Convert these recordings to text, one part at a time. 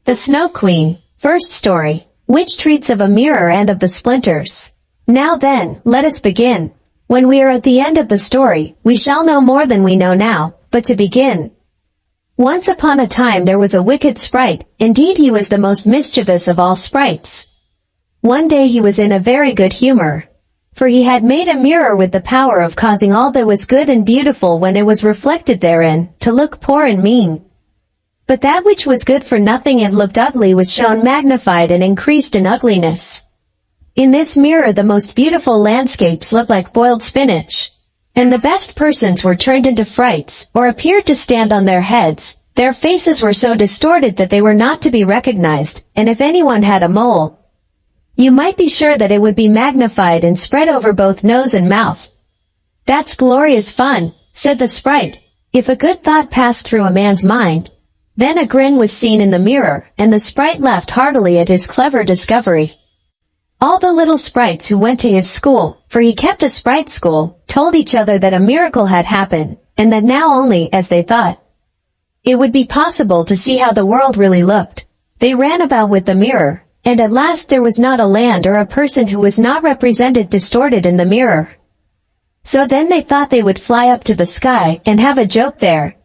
The Snow Queen. First story. Which treats of a mirror and of the splinters. Now then, let us begin. When we are at the end of the story, we shall know more than we know now, but to begin. Once upon a time there was a wicked sprite, indeed he was the most mischievous of all sprites. One day he was in a very good humor, for he had made a mirror with the power of causing all that was good and beautiful when it was reflected therein, to look poor and mean. But that which was good for nothing and looked ugly was shown magnified and increased in ugliness. In this mirror the most beautiful landscapes looked like boiled spinach, and the best persons were turned into frights, or appeared to stand on their heads. Their faces were so distorted that they were not to be recognized, and if anyone had a mole, you might be sure that it would be magnified and spread over both nose and mouth. "That's glorious fun," said the sprite. If a good thought passed through a man's mind, then a grin was seen in the mirror, and the sprite laughed heartily at his clever discovery. All the little sprites who went to his school, for he kept a sprite school, told each other that a miracle had happened, and that now only, as they thought, it would be possible to see how the world really looked. They ran about with the mirror, and at last there was not a land or a person who was not represented distorted in the mirror. So then they thought they would fly up to the sky and have a joke there.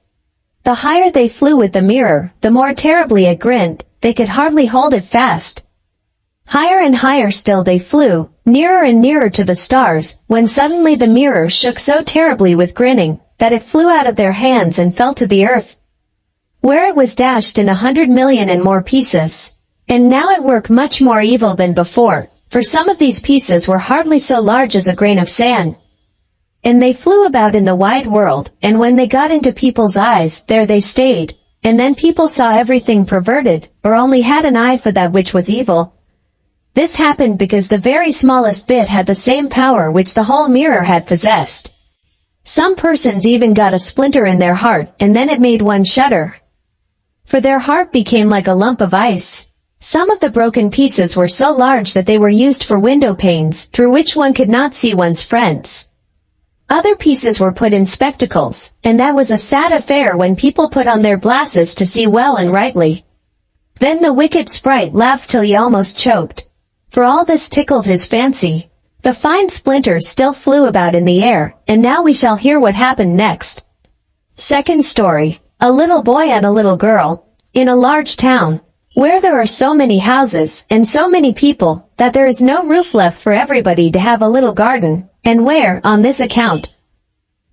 The higher they flew with the mirror, the more terribly it grinned. They could hardly hold it fast. Higher and higher still they flew, nearer and nearer to the stars, when suddenly the mirror shook so terribly with grinning, that it flew out of their hands and fell to the earth, where it was dashed in 100,000,000 and more pieces. And now it worked much more evil than before, for some of these pieces were hardly so large as a grain of sand. And they flew about in the wide world, and when they got into people's eyes, there they stayed. And then people saw everything perverted, or only had an eye for that which was evil. This happened because the very smallest bit had the same power which the whole mirror had possessed. Some persons even got a splinter in their heart, and then it made one shudder, for their heart became like a lump of ice. Some of the broken pieces were so large that they were used for window panes, through which one could not see one's friends. Other pieces were put in spectacles, and that was a sad affair when people put on their glasses to see well and rightly. Then the wicked sprite laughed till he almost choked, for all this tickled his fancy. The fine splinters still flew about in the air, and now we shall hear what happened next. Second story. A little boy and a little girl. In a large town, where there are so many houses, and so many people, that there is no roof left for everybody to have a little garden, and where, on this account,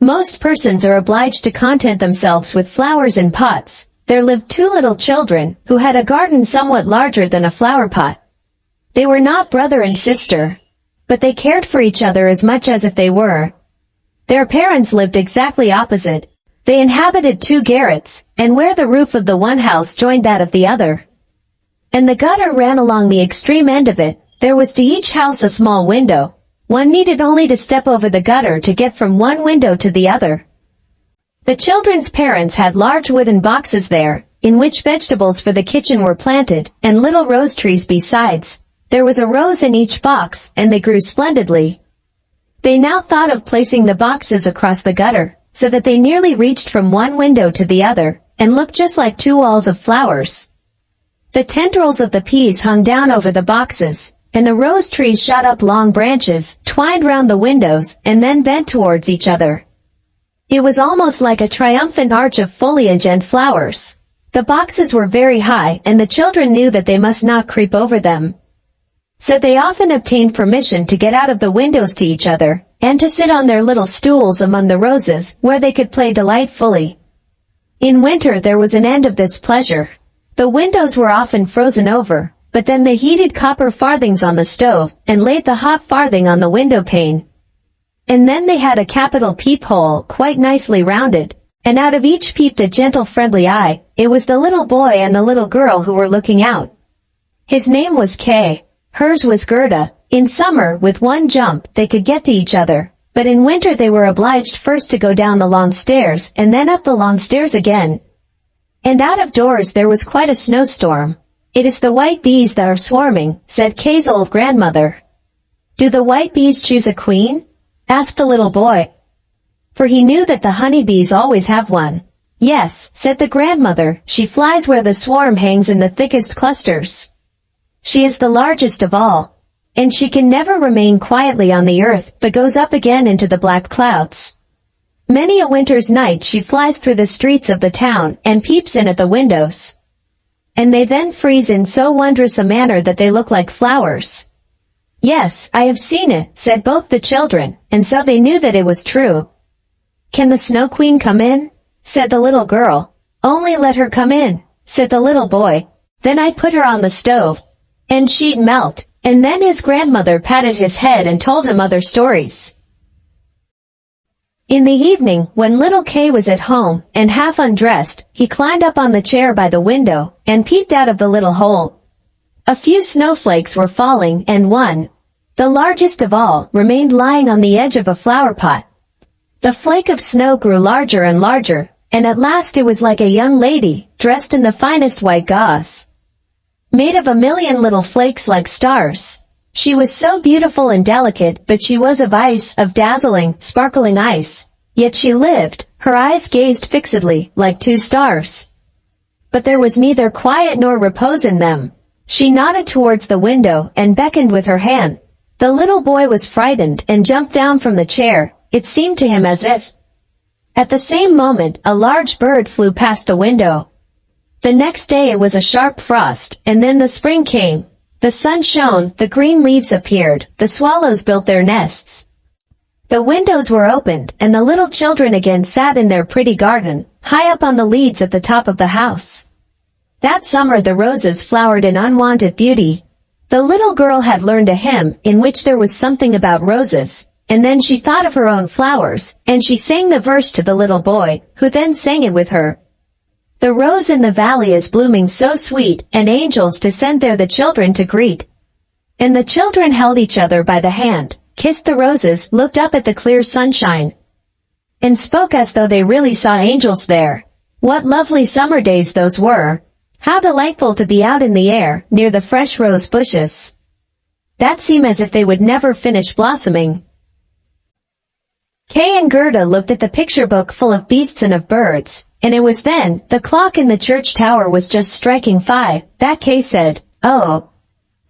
most persons are obliged to content themselves with flowers in pots, there lived two little children, who had a garden somewhat larger than a flower pot. They were not brother and sister, but they cared for each other as much as if they were. Their parents lived exactly opposite. They inhabited two garrets, and where the roof of the one house joined that of the other, and the gutter ran along the extreme end of it, there was to each house a small window. One needed only to step over the gutter to get from one window to the other. The children's parents had large wooden boxes there, in which vegetables for the kitchen were planted, and little rose trees besides. There was a rose in each box, and they grew splendidly. They now thought of placing the boxes across the gutter, so that they nearly reached from one window to the other, and looked just like two walls of flowers. The tendrils of the peas hung down over the boxes, and the rose trees shot up long branches, twined round the windows, and then bent towards each other. It was almost like a triumphant arch of foliage and flowers. The boxes were very high, and the children knew that they must not creep over them. So they often obtained permission to get out of the windows to each other, and to sit on their little stools among the roses, where they could play delightfully. In winter there was an end of this pleasure. The windows were often frozen over, but then they heated copper farthings on the stove, and laid the hot farthing on the window pane. And then they had a capital peephole, quite nicely rounded, and out of each peeped a gentle friendly eye. It was the little boy and the little girl who were looking out. His name was Kay. Hers was Gerda. In summer, with one jump, they could get to each other, but in winter they were obliged first to go down the long stairs, and then up the long stairs again. And out of doors there was quite a snowstorm. "It is the white bees that are swarming," said Kay's old grandmother. "Do the white bees choose a queen?" asked the little boy, for he knew that the honey bees always have one. Yes, said the grandmother, she flies where the swarm hangs in the thickest clusters. She is the largest of all, and she can never remain quietly on the earth, but goes up again into the black clouds. Many a winter's night she flies through the streets of the town and peeps in at the windows. And they then freeze in so wondrous a manner that they look like flowers. Yes, I have seen it, said both the children, and so they knew that it was true. Can the Snow Queen come in? Said the little girl. Only let her come in, said the little boy. Then I put her on the stove, and she'd melt. And then his grandmother patted his head and told him other stories. In the evening, when little Kay was at home, and half undressed, he climbed up on the chair by the window, and peeped out of the little hole. A few snowflakes were falling, and one, the largest of all, remained lying on the edge of a flower pot. The flake of snow grew larger and larger, and at last it was like a young lady, dressed in the finest white gauze, made of a million little flakes like stars. She was so beautiful and delicate, but she was of ice, of dazzling, sparkling ice. Yet she lived, her eyes gazed fixedly, like two stars. But there was neither quiet nor repose in them. She nodded towards the window, and beckoned with her hand. The little boy was frightened, and jumped down from the chair. It seemed to him as if, at the same moment, a large bird flew past the window. The next day it was a sharp frost, and then the spring came. The sun shone, the green leaves appeared, the swallows built their nests. The windows were opened, and the little children again sat in their pretty garden, high up on the leads at the top of the house. That summer the roses flowered in unwonted beauty. The little girl had learned a hymn, in which there was something about roses, and then she thought of her own flowers, and she sang the verse to the little boy, who then sang it with her. The rose in the valley is blooming so sweet, and angels descend there the children to greet. And the children held each other by the hand, kissed the roses, looked up at the clear sunshine, and spoke as though they really saw angels there. What lovely summer days those were! How delightful to be out in the air, near the fresh rose bushes, that seemed as if they would never finish blossoming. Kay and Gerda looked at the picture book full of beasts and of birds, and it was then, the clock in the church tower was just striking 5, that Kay said, "Oh,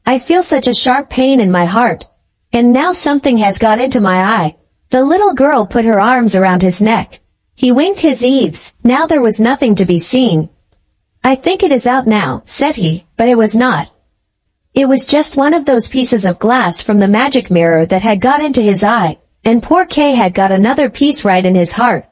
I feel such a sharp pain in my heart, and now something has got into my eye." The little girl put her arms around his neck. He winked his eaves, now there was nothing to be seen. "I think it is out now," said he, but it was not. It was just one of those pieces of glass from the magic mirror that had got into his eye. And poor Kay had got another piece right in his heart.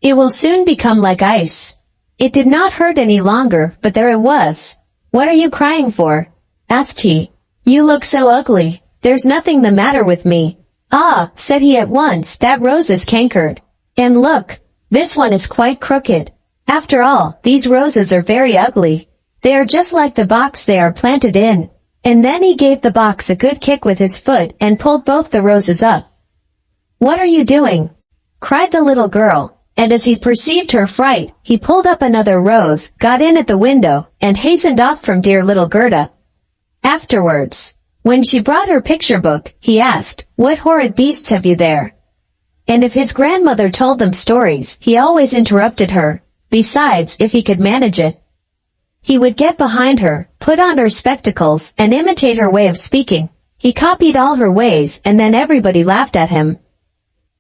"It will soon become like ice." It did not hurt any longer, but there it was. "What are you crying for?" asked he. "You look so ugly." "There's nothing the matter with me." "Ah," said he at once, "that rose is cankered. And look, this one is quite crooked. After all, these roses are very ugly. They are just like the box they are planted in." And then he gave the box a good kick with his foot and pulled both the roses up. "What are you doing?" cried the little girl, and as he perceived her fright, he pulled up another rose, got in at the window, and hastened off from dear little Gerda. Afterwards, when she brought her picture book, he asked, "What horrid beasts have you there?" And if his grandmother told them stories, he always interrupted her. Besides, if he could manage it, he would get behind her, put on her spectacles, and imitate her way of speaking. He copied all her ways, and then everybody laughed at him.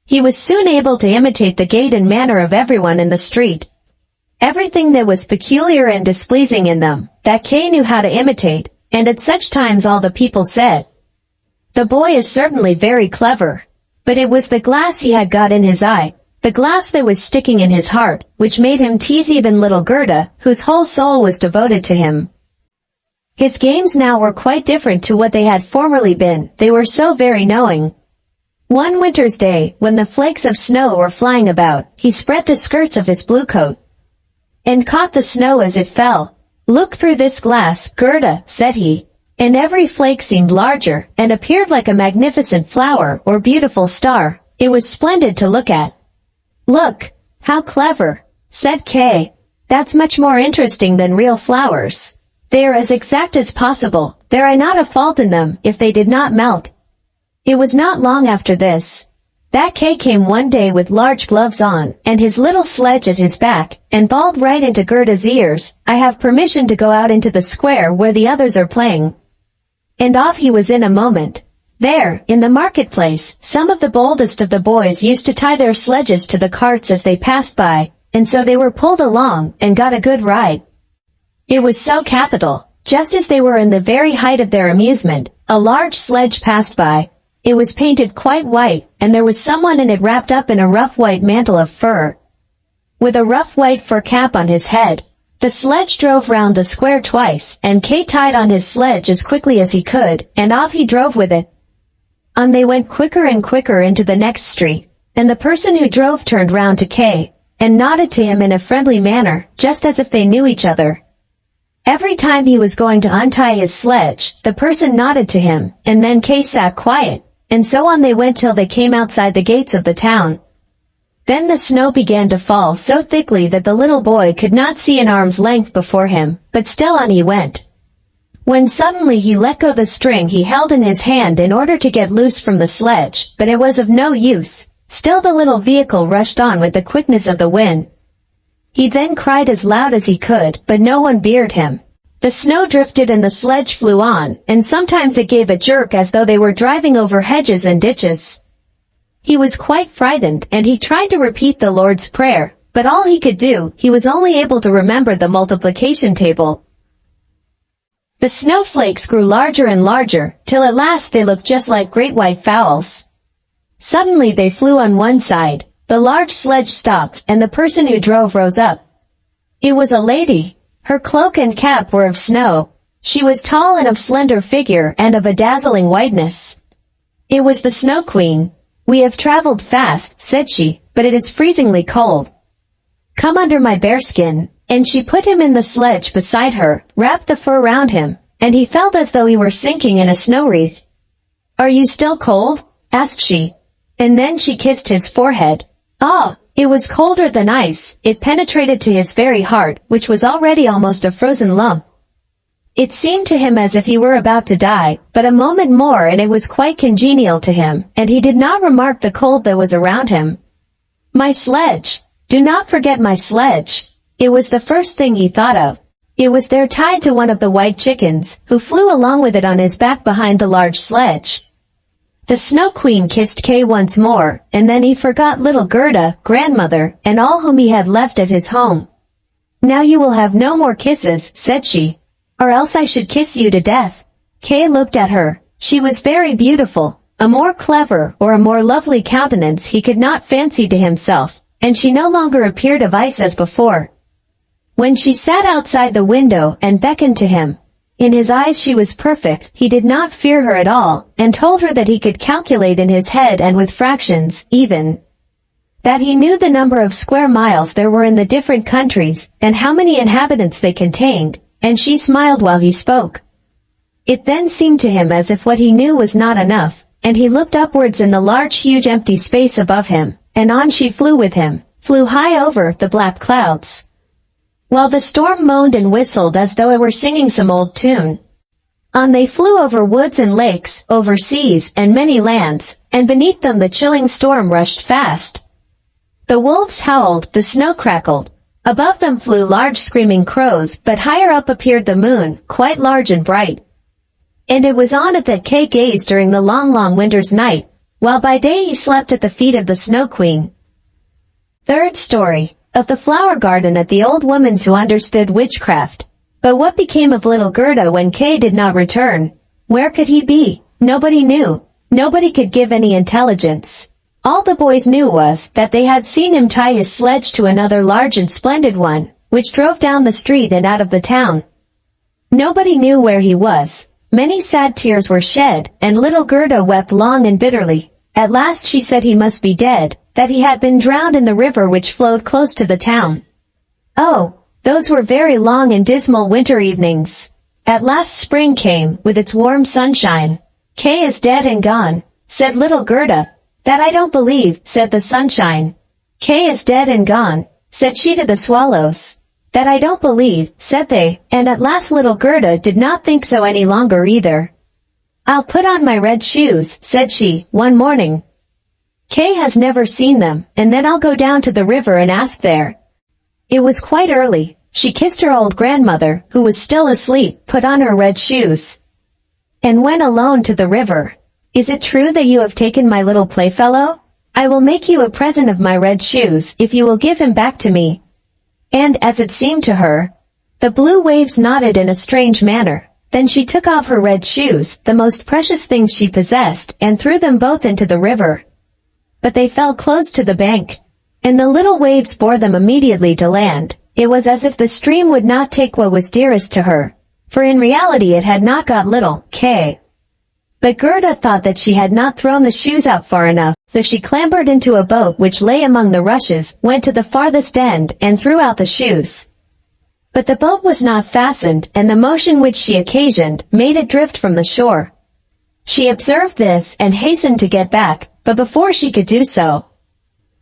He was soon able to imitate the gait and manner of everyone in the street. Everything that was peculiar and displeasing in them, that Kay knew how to imitate, and at such times all the people said, "The boy is certainly very clever." But it was the glass he had got in his eye, the glass that was sticking in his heart, which made him tease even little Gerda, whose whole soul was devoted to him. His games now were quite different to what they had formerly been, they were so very knowing. One winter's day, when the flakes of snow were flying about, he spread the skirts of his blue coat and caught the snow as it fell. "Look through this glass, Gerda," said he, and every flake seemed larger, and appeared like a magnificent flower or beautiful star. It was splendid to look at. "Look, how clever," said Kay. "That's much more interesting than real flowers. They are as exact as possible, there are not a fault in them, if they did not melt." It was not long after this That Kay came one day with large gloves on, and his little sledge at his back, and bawled right into Gerda's ears, "I have permission to go out into the square where the others are playing." And off he was in a moment. There, in the marketplace, some of the boldest of the boys used to tie their sledges to the carts as they passed by, and so they were pulled along, and got a good ride. It was so capital. Just as they were in the very height of their amusement, a large sledge passed by. It was painted quite white, and there was someone in it wrapped up in a rough white mantle of fur, with a rough white fur cap on his head. The sledge drove round the square twice, and Kay tied on his sledge as quickly as he could, and off he drove with it. On they went quicker and quicker into the next street, and the person who drove turned round to Kay, and nodded to him in a friendly manner, just as if they knew each other. Every time he was going to untie his sledge, the person nodded to him, and then Kay sat quiet. And so on they went till they came outside the gates of the town. Then the snow began to fall so thickly that the little boy could not see an arm's length before him, but still on he went. When suddenly he let go the string he held in his hand in order to get loose from the sledge, but it was of no use. Still the little vehicle rushed on with the quickness of the wind. He then cried as loud as he could, but no one beard him. The snow drifted and the sledge flew on, and sometimes it gave a jerk as though they were driving over hedges and ditches. He was quite frightened, and he tried to repeat the Lord's Prayer, but all he could do, he was only able to remember the multiplication table. The snowflakes grew larger and larger, till at last they looked just like great white fowls. Suddenly they flew on one side, the large sledge stopped, and the person who drove rose up. It was a lady. Her cloak and cap were of snow. She was tall and of slender figure and of a dazzling whiteness. It was the Snow Queen. "We have traveled fast," said she, "but it is freezingly cold. Come under my bearskin." And she put him in the sledge beside her, wrapped the fur round him, and he felt as though he were sinking in a snow wreath. "Are you still cold?" asked she. And then she kissed his forehead. Ah! It was colder than ice. It penetrated to his very heart, which was already almost a frozen lump. It seemed to him as if he were about to die, but a moment more and it was quite congenial to him, and he did not remark the cold that was around him. "My sledge! Do not forget my sledge!" It was the first thing he thought of. It was there tied to one of the white chickens, who flew along with it on his back behind the large sledge. The Snow Queen kissed Kay once more, and then he forgot little Gerda, grandmother, and all whom he had left at his home. "Now you will have no more kisses," said she, "or else I should kiss you to death." Kay looked at her. She was very beautiful. A more clever or a more lovely countenance he could not fancy to himself, and she no longer appeared of ice as before. When she sat outside the window and beckoned to him, in his eyes she was perfect. He did not fear her at all, and told her that he could calculate in his head and with fractions, even. That he knew the number of square miles there were in the different countries, and how many inhabitants they contained, and she smiled while he spoke. It then seemed to him as if what he knew was not enough, and he looked upwards in the large huge empty space above him, and on she flew with him, flew high over the black clouds, while the storm moaned and whistled as though it were singing some old tune. On they flew over woods and lakes, over seas and many lands, and beneath them the chilling storm rushed fast. The wolves howled, the snow crackled. Above them flew large screaming crows, but higher up appeared the moon, quite large and bright. And it was on it that Kay gazed during the long, long winter's night, while by day he slept at the feet of the Snow Queen. Third story. Of the flower garden at the old woman's who understood witchcraft. But what became of little Gerda when Kay did not return? Where could he be? Nobody knew. Nobody could give any intelligence. All the boys knew was that they had seen him tie his sledge to another large and splendid one, which drove down the street and out of the town. Nobody knew where he was. Many sad tears were shed, and little Gerda wept long and bitterly. At last she said he must be dead, that he had been drowned in the river which flowed close to the town. Oh, those were very long and dismal winter evenings. At last spring came, with its warm sunshine. "Kay is dead and gone," said little Gerda. "That I don't believe," said the sunshine. "Kay is dead and gone," said she to the swallows. "That I don't believe," said they, and at last little Gerda did not think so any longer either. "I'll put on my red shoes," said she, one morning. Kay has never seen them, and then I'll go down to the river and ask there. It was quite early. She kissed her old grandmother, who was still asleep, put on her red shoes, and went alone to the river. Is it true that you have taken my little playfellow? I will make you a present of my red shoes if you will give him back to me. And as it seemed to her, the blue waves nodded in a strange manner. Then she took off her red shoes, the most precious things she possessed, and threw them both into the river. But they fell close to the bank, and the little waves bore them immediately to land. It was as if the stream would not take what was dearest to her, for in reality it had not got little Kay. But Gerda thought that she had not thrown the shoes out far enough, so she clambered into a boat which lay among the rushes, went to the farthest end, and threw out the shoes. But the boat was not fastened, and the motion which she occasioned made it drift from the shore. She observed this and hastened to get back, but before she could do so,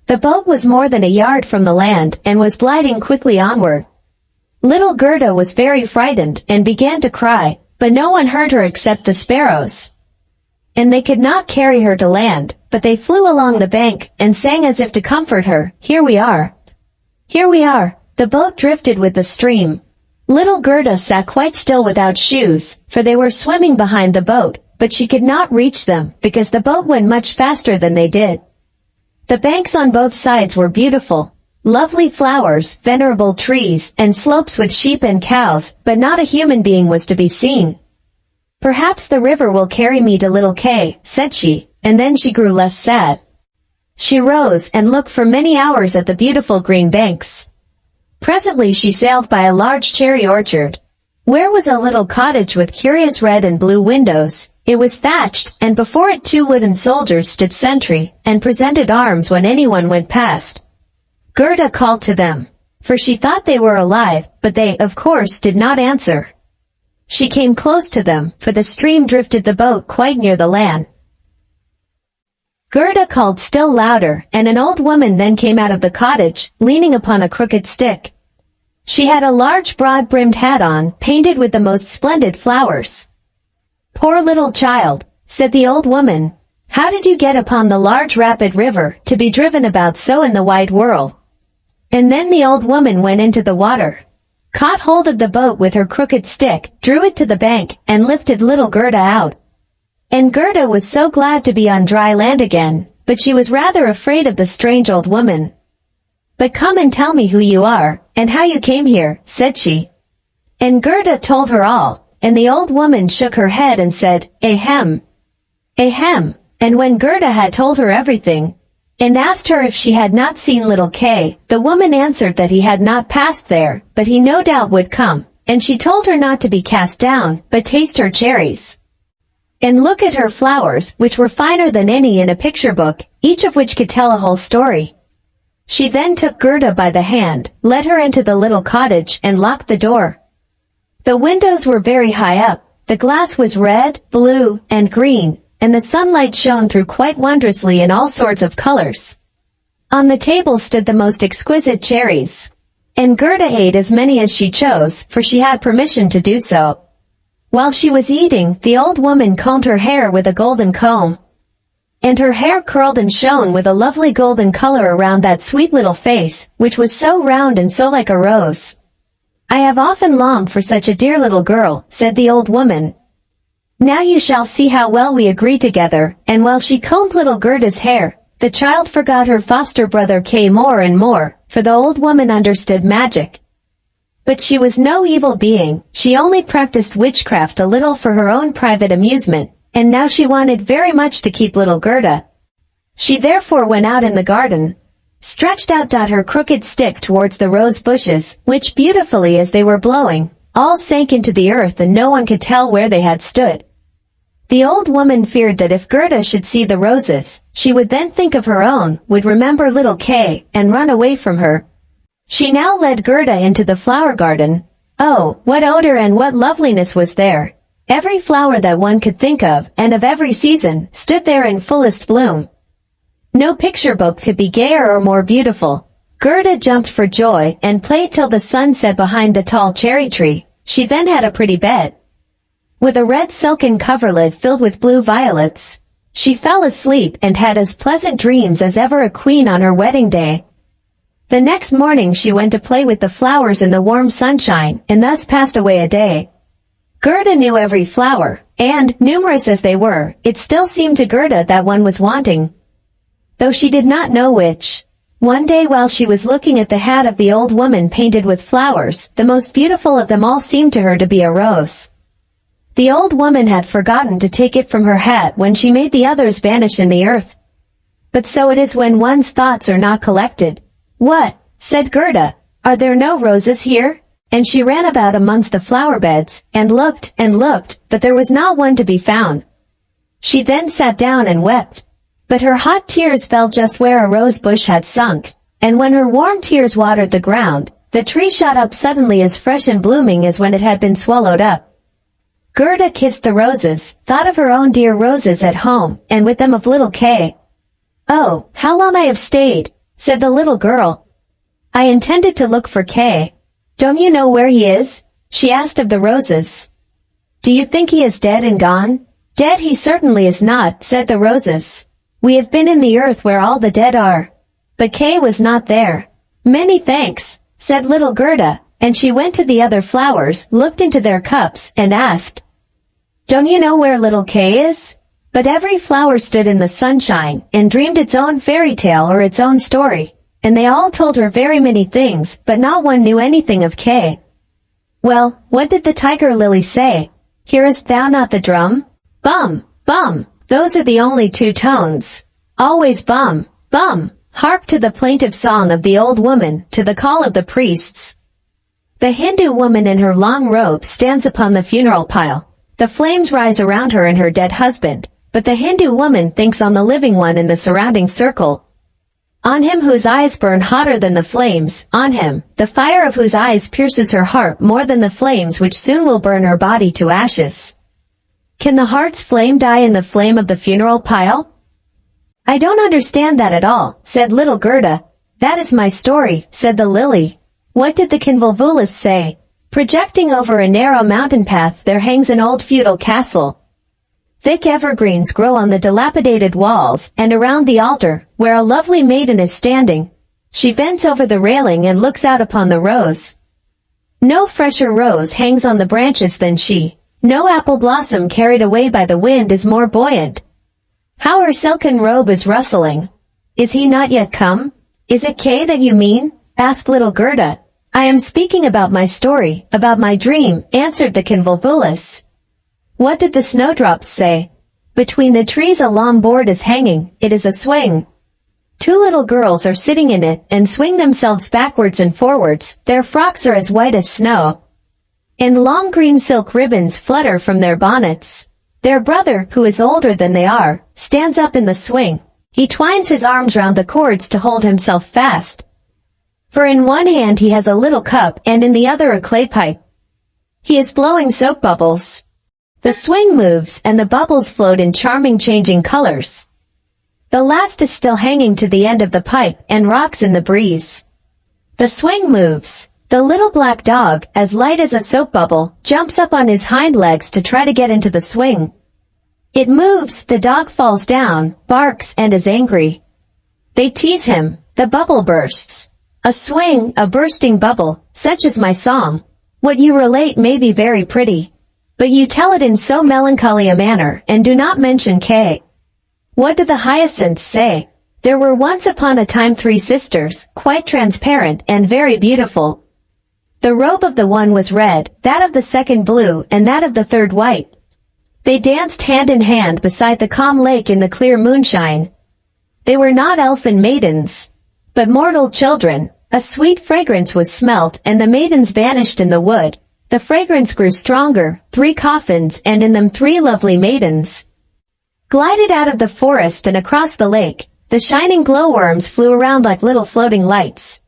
the boat was more than a yard from the land and was gliding quickly onward. Little Gerda was very frightened and began to cry, but no one heard her except the sparrows. And they could not carry her to land, but they flew along the bank and sang as if to comfort her, "Here we are. Here we are." The boat drifted with the stream. Little Gerda sat quite still without shoes, for they were swimming behind the boat, but she could not reach them because the boat went much faster than they did. The banks on both sides were beautiful. Lovely flowers, venerable trees, and slopes with sheep and cows, but not a human being was to be seen. "Perhaps the river will carry me to little Kay," said she, and then she grew less sad. She rose and looked for many hours at the beautiful green banks. Presently she sailed by a large cherry orchard, where was a little cottage with curious red and blue windows. It was thatched, and before it 2 wooden soldiers stood sentry, and presented arms when anyone went past. Gerda called to them, for she thought they were alive, but they, of course, did not answer. She came close to them, for the stream drifted the boat quite near the land. Gerda called still louder, and an old woman then came out of the cottage, leaning upon a crooked stick. She had a large broad-brimmed hat on, painted with the most splendid flowers. "Poor little child," said the old woman, "how did you get upon the large rapid river, to be driven about so in the wide world?" And then the old woman went into the water, caught hold of the boat with her crooked stick, drew it to the bank, and lifted little Gerda out. And Gerda was so glad to be on dry land again, but she was rather afraid of the strange old woman. "But come and tell me who you are, and how you came here," said she. And Gerda told her all. And the old woman shook her head and said, "Ahem, ahem." And when Gerda had told her everything, and asked her if she had not seen little Kay, the woman answered that he had not passed there, but he no doubt would come. And she told her not to be cast down, but taste her cherries, and look at her flowers, which were finer than any in a picture book, each of which could tell a whole story. She then took Gerda by the hand, led her into the little cottage, and locked the door. The windows were very high up, the glass was red, blue, and green, and the sunlight shone through quite wondrously in all sorts of colors. On the table stood the most exquisite cherries, and Gerda ate as many as she chose, for she had permission to do so. While she was eating, the old woman combed her hair with a golden comb, and her hair curled and shone with a lovely golden color around that sweet little face, which was so round and so like a rose. "I have often longed for such a dear little girl," said the old woman. "Now you shall see how well we agree together." And while she combed little Gerda's hair, the child forgot her foster brother Kay more and more, for the old woman understood magic. But she was no evil being, she only practiced witchcraft a little for her own private amusement, and now she wanted very much to keep little Gerda. She therefore went out in the garden, stretched out her crooked stick towards the rose bushes, which beautifully as they were blowing, all sank into the earth and no one could tell where they had stood. The old woman feared that if Gerda should see the roses, she would then think of her own, would remember little Kay, and run away from her. She now led Gerda into the flower garden. Oh, what odor and what loveliness was there! Every flower that one could think of, and of every season, stood there in fullest bloom. No picture book could be gayer or more beautiful. Gerda jumped for joy and played till the sun set behind the tall cherry tree. She then had a pretty bed, with a red silken coverlid filled with blue violets, She fell asleep and had as pleasant dreams as ever a queen on her wedding day. The next morning she went to play with the flowers in the warm sunshine, and thus passed away a day. Gerda knew every flower, and, numerous as they were, it still seemed to Gerda that one was wanting, though she did not know which. One day while she was looking at the hat of the old woman painted with flowers, the most beautiful of them all seemed to her to be a rose. The old woman had forgotten to take it from her hat when she made the others vanish in the earth. But so it is when one's thoughts are not collected. "What?" said Gerda. "Are there no roses here?" And she ran about amongst the flower beds, and looked, but there was not one to be found. She then sat down and wept. But her hot tears fell just where a rose bush had sunk, and when her warm tears watered the ground, the tree shot up suddenly as fresh and blooming as when it had been swallowed up. Gerda kissed the roses, thought of her own dear roses at home, and with them of little Kay. "Oh, how long I have stayed," said the little girl. "I intended to look for Kay. Don't you know where he is?" she asked of the roses. "Do you think he is dead and gone?" "Dead he certainly is not," said the roses. "We have been in the earth where all the dead are." But Kay was not there. "Many thanks," said little Gerda, and she went to the other flowers, looked into their cups, and asked, "Don't you know where little Kay is?" But every flower stood in the sunshine, and dreamed its own fairy tale or its own story, and they all told her very many things, but not one knew anything of Kay. Well, what did the tiger lily say? "Hearest thou not the drum? Bum, bum, those are the only two tones. Always bum, bum, hark to the plaintive song of the old woman, to the call of the priests." The Hindu woman in her long robe stands upon the funeral pile. The flames rise around her and her dead husband, but the Hindu woman thinks on the living one in the surrounding circle. On him whose eyes burn hotter than the flames, on him, the fire of whose eyes pierces her heart more than the flames which soon will burn her body to ashes. Can the heart's flame die in the flame of the funeral pile? "I don't understand that at all," said little Gerda. "That is my story," said the lily. "What did the convolvulus say?" "Projecting over a narrow mountain path there hangs an old feudal castle. Thick evergreens grow on the dilapidated walls, and around the altar, where a lovely maiden is standing, she bends over the railing and looks out upon the rose. No fresher rose hangs on the branches than she. No apple blossom carried away by the wind is more buoyant. How her silken robe is rustling. Is he not yet come?" "Is it Kay that you mean?" asked little Gerda. "I am speaking about my story, about my dream," answered the convolvulus. "What did the snowdrops say?" "Between the trees a long board is hanging, it is a swing. Two little girls are sitting in it, and swing themselves backwards and forwards, their frocks are as white as snow, and long green silk ribbons flutter from their bonnets. Their brother, who is older than they are, stands up in the swing. He twines his arms round the cords to hold himself fast, for in one hand he has a little cup and in the other a clay pipe. He is blowing soap bubbles. The swing moves and the bubbles float in charming changing colors. The last is still hanging to the end of the pipe and rocks in the breeze. The swing moves. The little black dog, as light as a soap bubble, jumps up on his hind legs to try to get into the swing. It moves, the dog falls down, barks, and is angry. They tease him. The bubble bursts. A swing, a bursting bubble, such is my song. What you relate may be very pretty, but you tell it in so melancholy a manner, and do not mention Kay. What did the hyacinths say? There were once upon a time 3 sisters, quite transparent and very beautiful. The robe of the one was red, that of the second blue, and that of the third white. They danced hand in hand beside the calm lake in the clear moonshine. They were not elfin maidens, but mortal children. A sweet fragrance was smelt, and the maidens vanished in the wood. The fragrance grew stronger, 3 coffins, and in them 3 lovely maidens glided out of the forest and across the lake. The shining glowworms flew around like little floating lights.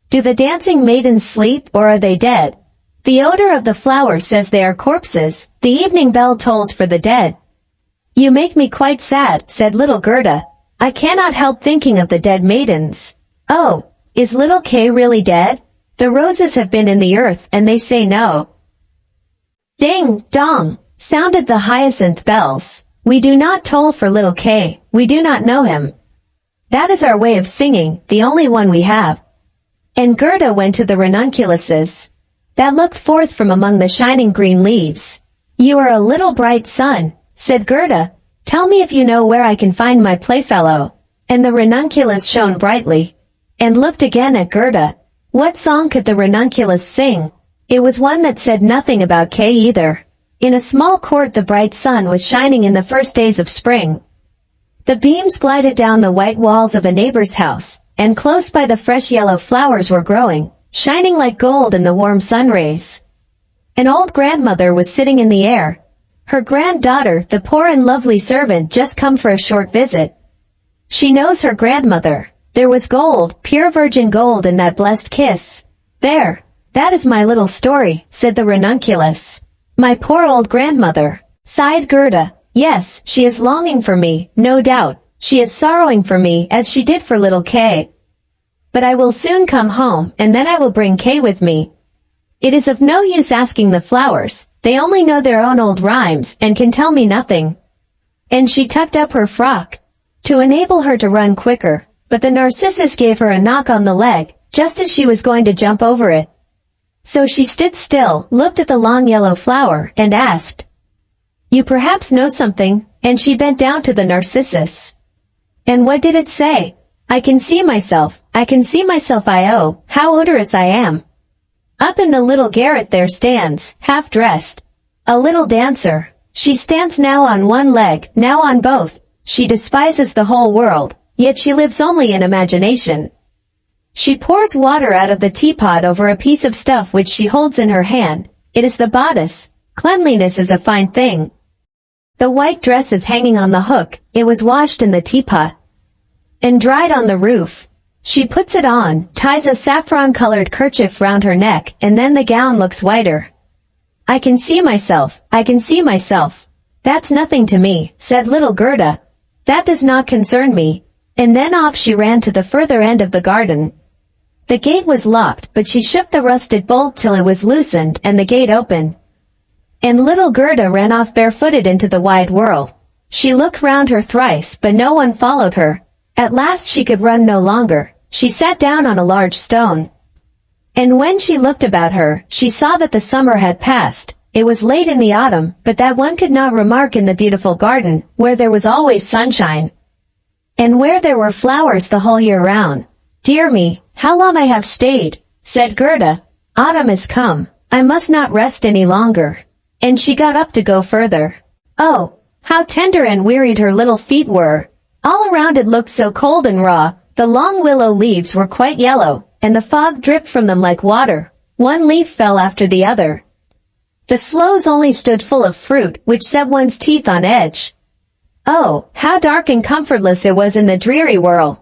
Do the dancing maidens sleep, or are they dead? The odor of the flowers says they are corpses. The evening bell tolls for the dead. You make me quite sad, said little Gerda. I cannot help thinking of the dead maidens. Oh, is little Kay really dead? The roses have been in the earth, and they say no. Ding, dong, sounded the hyacinth bells. We do not toll for little K, we do not know him. That is our way of singing, the only one we have. And Gerda went to the ranunculuses that looked forth from among the shining green leaves. You are a little bright sun, said Gerda. Tell me if you know where I can find my playfellow. And the ranunculus shone brightly, and looked again at Gerda. What song could the ranunculus sing? It was one that said nothing about Kay either. In a small court the bright sun was shining in the first days of spring. The beams glided down the white walls of a neighbor's house, and close by the fresh yellow flowers were growing, shining like gold in the warm sun rays. An old grandmother was sitting in the air. Her granddaughter, the poor and lovely servant, just come for a short visit. She knows her grandmother. There was gold, pure virgin gold in that blessed kiss. There, that is my little story, said the ranunculus. My poor old grandmother, sighed Gerda. Yes, she is longing for me, no doubt. She is sorrowing for me as she did for little Kay. But I will soon come home, and then I will bring Kay with me. It is of no use asking the flowers. They only know their own old rhymes and can tell me nothing. And she tucked up her frock to enable her to run quicker, but the narcissus gave her a knock on the leg, just as she was going to jump over it. So she stood still, looked at the long yellow flower, and asked, You perhaps know something, and she bent down to the narcissus. And what did it say? I can see myself, I-oh, how odorous I am. Up in the little garret there stands, half-dressed, a little dancer. She stands now on one leg, now on both. She despises the whole world, yet she lives only in imagination. She pours water out of the teapot over a piece of stuff which she holds in her hand. It is the bodice. Cleanliness is a fine thing. The white dress is hanging on the hook. It was washed in the teapot and dried on the roof. She puts it on, ties a saffron-colored kerchief round her neck, and then the gown looks whiter. I can see myself, I can see myself. That's nothing to me, said little Gerda. That does not concern me. And then off she ran to the further end of the garden. The gate was locked, but she shook the rusted bolt till it was loosened, and the gate opened. And little Gerda ran off barefooted into the wide world. She looked round her thrice, but no one followed her. At last she could run no longer. She sat down on a large stone. And when she looked about her, she saw that the summer had passed. It was late in the autumn, but that one could not remark in the beautiful garden, where there was always sunshine, and where there were flowers the whole year round. Dear me, how long I have stayed, said Gerda. Autumn is come. I must not rest any longer. And she got up to go further. Oh, how tender and wearied her little feet were. All around it looked so cold and raw. The long willow leaves were quite yellow, and the fog dripped from them like water. One leaf fell after the other. The sloes only stood full of fruit, which set one's teeth on edge. Oh, how dark and comfortless it was in the dreary world.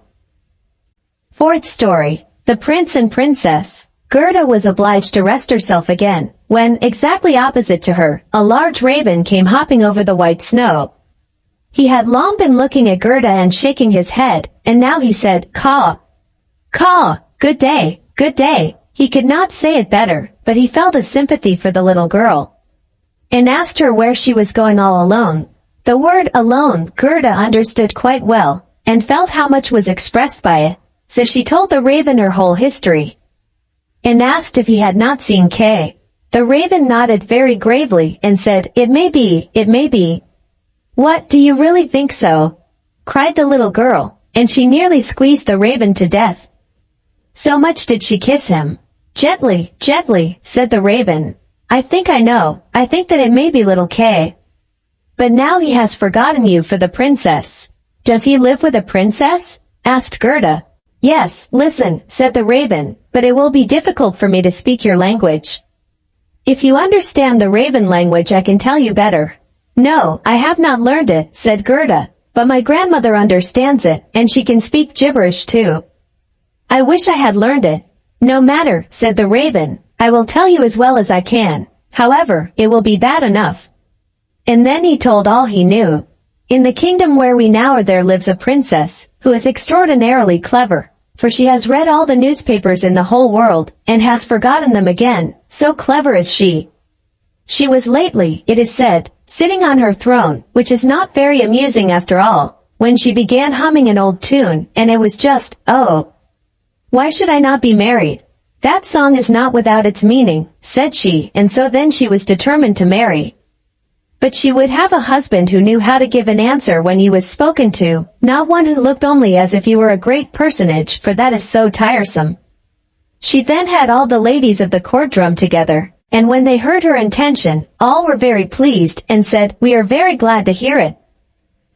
Fourth story, The Prince and Princess. Gerda was obliged to rest herself again, when, exactly opposite to her, a large raven came hopping over the white snow. He had long been looking at Gerda and shaking his head, and now he said, Caw! Caw! Good day, good day. He could not say it better, but he felt a sympathy for the little girl, and asked her where she was going all alone. The word alone Gerda understood quite well, and felt how much was expressed by it, so she told the raven her whole history, and asked if he had not seen Kay. The raven nodded very gravely and said, It may be, it may be. What, do you really think so? Cried the little girl, and she nearly squeezed the raven to death. So much did she kiss him. Gently, gently, said the raven. I think I know, I think that it may be little Kay. But now he has forgotten you for the princess. Does he live with a princess? Asked Gerda. Yes, listen, said the raven, but it will be difficult for me to speak your language. If you understand the raven language I can tell you better. No, I have not learned it, said Gerda, but my grandmother understands it, and she can speak gibberish too. I wish I had learned it. No matter, said the raven, I will tell you as well as I can. However, it will be bad enough. And then he told all he knew. In the kingdom where we now are there lives a princess, who is extraordinarily clever, for she has read all the newspapers in the whole world, and has forgotten them again, so clever is she. She was lately, it is said, sitting on her throne, which is not very amusing after all, when she began humming an old tune, and it was just, oh, why should I not be married? That song is not without its meaning, said she, and so then she was determined to marry. But she would have a husband who knew how to give an answer when he was spoken to, not one who looked only as if he were a great personage, for that is so tiresome. She then had all the ladies of the court drum together, and when they heard her intention, all were very pleased, and said, "We are very glad to hear it.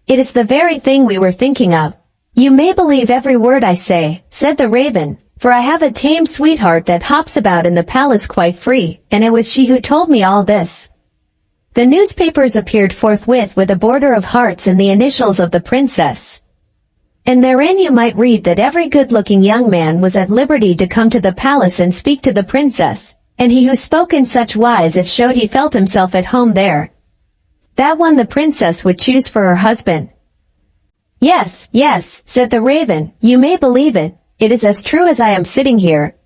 It is the very thing we were thinking of." "You may believe every word I say," said the raven, "for I have a tame sweetheart that hops about in the palace quite free, and it was she who told me all this." The newspapers appeared forthwith with a border of hearts and the initials of the princess. And therein you might read that every good-looking young man was at liberty to come to the palace and speak to the princess, and he who spoke in such wise as showed he felt himself at home there, that one the princess would choose for her husband. "Yes, yes," said the raven, "you may believe it. It is as true as I am sitting here."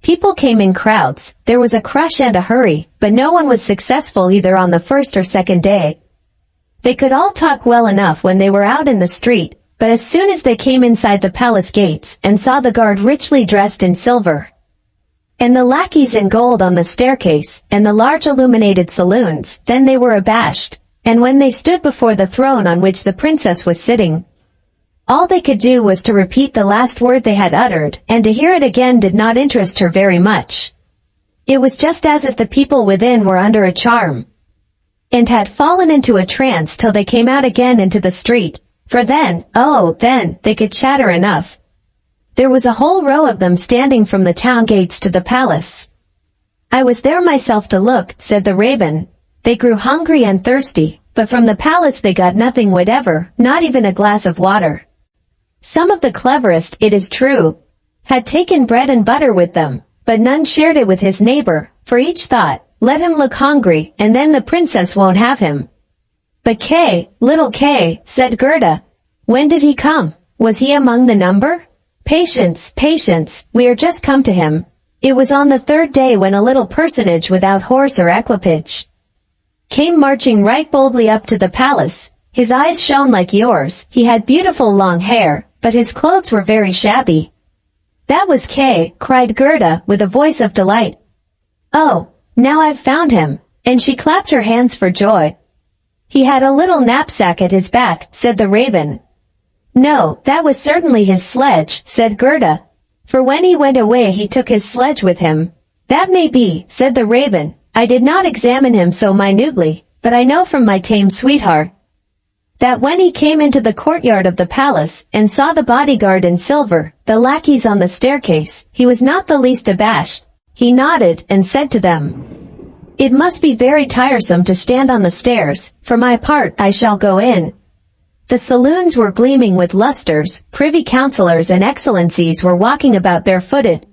People came in crowds, there was a crush and a hurry, but no one was successful either on the first or second day. They could all talk well enough when they were out in the street, but as soon as they came inside the palace gates and saw the guard richly dressed in silver, and the lackeys in gold on the staircase, and the large illuminated saloons, then they were abashed, and when they stood before the throne on which the princess was sitting, all they could do was to repeat the last word they had uttered, and to hear it again did not interest her very much. It was just as if the people within were under a charm, and had fallen into a trance till they came out again into the street, for then, oh, then, they could chatter enough. There was a whole row of them standing from the town gates to the palace. "I was there myself to look," said the raven. "They grew hungry and thirsty, but from the palace they got nothing whatever, not even a glass of water. Some of the cleverest, it is true, had taken bread and butter with them, but none shared it with his neighbor, for each thought, let him look hungry, and then the princess won't have him." "But Kay, little Kay," said Gerda, "when did he come? Was he among the number?" "Patience, patience, we are just come to him. It was on the third day when a little personage without horse or equipage came marching right boldly up to the palace. His eyes shone like yours, he had beautiful long hair, but his clothes were very shabby." "That was Kay," cried Gerda, with a voice of delight. "Oh, now I've found him," and she clapped her hands for joy. "He had a little knapsack at his back," said the raven. "No, that was certainly his sledge," said Gerda, "for when he went away he took his sledge with him." "That may be," said the raven, "I did not examine him so minutely, but I know from my tame sweetheart that when he came into the courtyard of the palace, and saw the bodyguard in silver, the lackeys on the staircase, he was not the least abashed. He nodded, and said to them, 'It must be very tiresome to stand on the stairs, for my part I shall go in.' The saloons were gleaming with lustres, privy councillors and excellencies were walking about barefooted,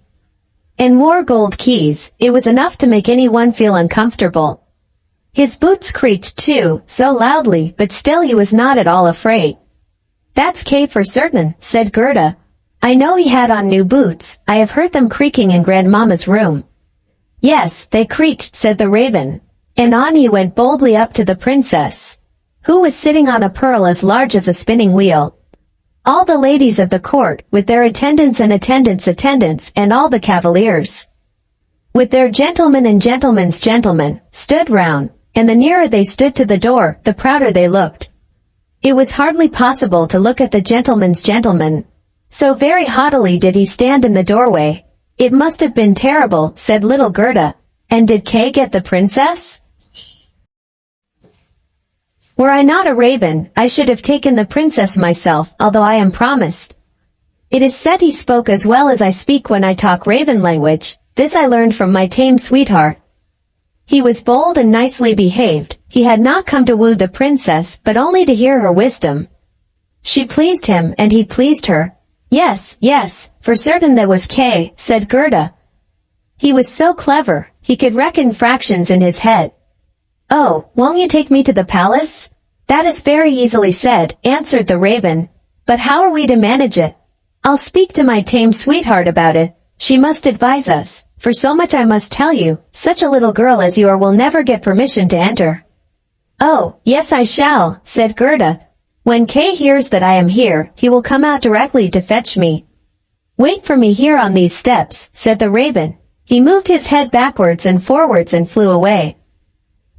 and wore gold keys. It was enough to make anyone feel uncomfortable. His boots creaked too, so loudly, but still he was not at all afraid. "That's Kay for certain," said Gerda. "I know he had on new boots, I have heard them creaking in Grandmamma's room." "Yes, they creaked," said the raven. And on he went boldly up to the princess, who was sitting on a pearl as large as a spinning wheel. All the ladies of the court, with their attendants and attendants, and all the cavaliers, with their gentlemen and gentlemen's gentlemen, stood round, and the nearer they stood to the door, the prouder they looked. It was hardly possible to look at the gentleman's gentleman, so very haughtily did he stand in the doorway. "It must have been terrible," said little Gerda. "And did Kay get the princess?" "Were I not a raven, I should have taken the princess myself, although I am promised." It is said he spoke as well as I speak when I talk raven language. This I learned from my tame sweetheart. He was bold and nicely behaved. He had not come to woo the princess, but only to hear her wisdom. She pleased him, and he pleased her. "Yes, yes, for certain that was Kay," said Gerda. "He was so clever, he could reckon fractions in his head." "Oh, won't you take me to the palace?" "That is very easily said," answered the raven. "But how are we to manage it?" "I'll speak to my tame sweetheart about it. She must advise us, for so much I must tell you, such a little girl as you are will never get permission to enter." "Oh, yes I shall," said Gerda. "When Kay hears that I am here, he will come out directly to fetch me." "Wait for me here on these steps," said the raven. He moved his head backwards and forwards and flew away.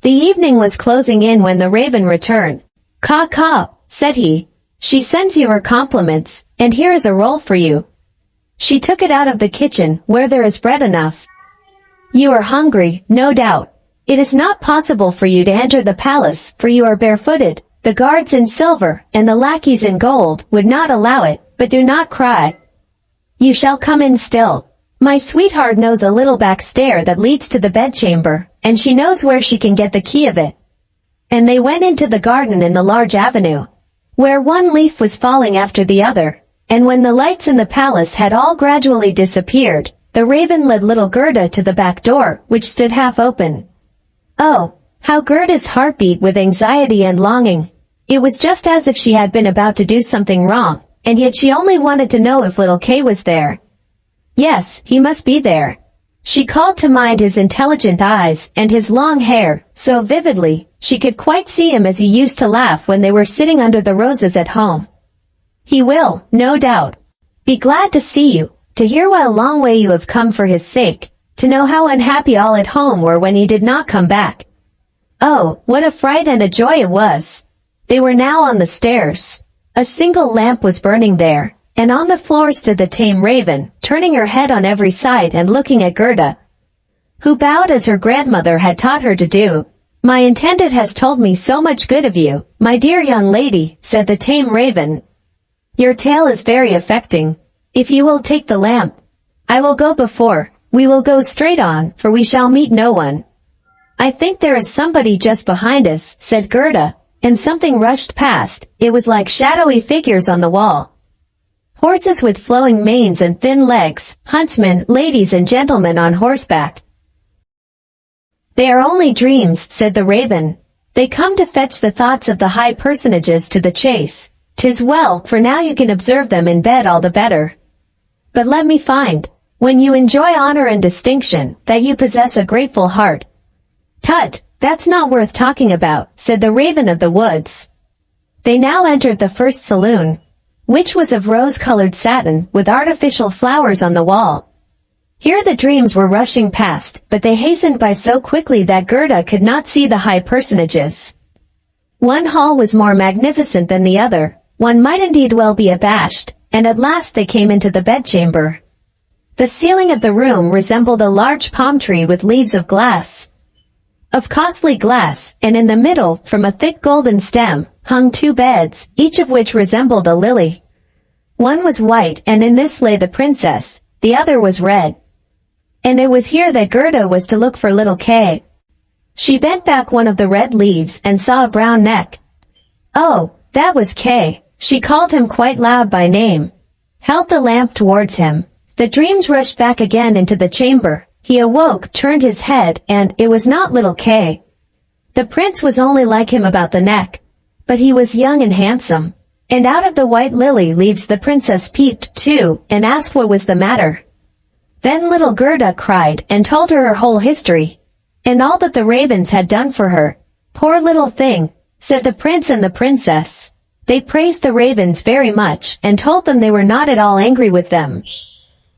The evening was closing in when the raven returned. "Caw, caw," said he. "She sends you her compliments, and here is a roll for you. She took it out of the kitchen, where there is bread enough. You are hungry, no doubt. It is not possible for you to enter the palace, for you are barefooted. The guards in silver, and the lackeys in gold, would not allow it, but do not cry. You shall come in still. My sweetheart knows a little back stair that leads to the bedchamber, and she knows where she can get the key of it." And they went into the garden in the large avenue, where one leaf was falling after the other, and when the lights in the palace had all gradually disappeared, the raven led little Gerda to the back door, which stood half open. Oh, how Gerda's heart beat with anxiety and longing. It was just as if she had been about to do something wrong, and yet she only wanted to know if little Kay was there. Yes, he must be there. She called to mind his intelligent eyes and his long hair, so vividly, she could quite see him as he used to laugh when they were sitting under the roses at home. He will, no doubt, be glad to see you, to hear what a long way you have come for his sake, to know how unhappy all at home were when he did not come back. Oh, what a fright and a joy it was! They were now on the stairs. A single lamp was burning there, and on the floor stood the tame raven, turning her head on every side and looking at Gerda, who bowed as her grandmother had taught her to do. "My intended has told me so much good of you, my dear young lady," said the tame raven. "Your tale is very affecting. If you will take the lamp, I will go before. We will go straight on, for we shall meet no one." "I think there is somebody just behind us," said Gerda, and something rushed past. It was like shadowy figures on the wall. Horses with flowing manes and thin legs, huntsmen, ladies and gentlemen on horseback. "They are only dreams," said the raven. "They come to fetch the thoughts of the high personages to the chase. 'Tis well, for now you can observe them in bed all the better. But let me find, when you enjoy honor and distinction, that you possess a grateful heart." "Tut, that's not worth talking about," said the raven of the woods. They now entered the first saloon, which was of rose-colored satin, with artificial flowers on the wall. Here the dreams were rushing past, but they hastened by so quickly that Gerda could not see the high personages. One hall was more magnificent than the other. One might indeed well be abashed, and at last they came into the bedchamber. The ceiling of the room resembled a large palm tree with leaves of glass. Of costly glass, and in the middle, from a thick golden stem, hung two beds, each of which resembled a lily. One was white, and in this lay the princess, the other was red. And it was here that Gerda was to look for little Kay. She bent back one of the red leaves and saw a brown neck. Oh, that was Kay. She called him quite loud by name, held the lamp towards him. The dreams rushed back again into the chamber. He awoke, turned his head, and it was not little Kay. The prince was only like him about the neck, but he was young and handsome. And out of the white lily leaves the princess peeped too, and asked what was the matter. Then little Gerda cried and told her whole history, and all that the ravens had done for her. "Poor little thing," said the prince and the princess. They praised the ravens very much, and told them they were not at all angry with them,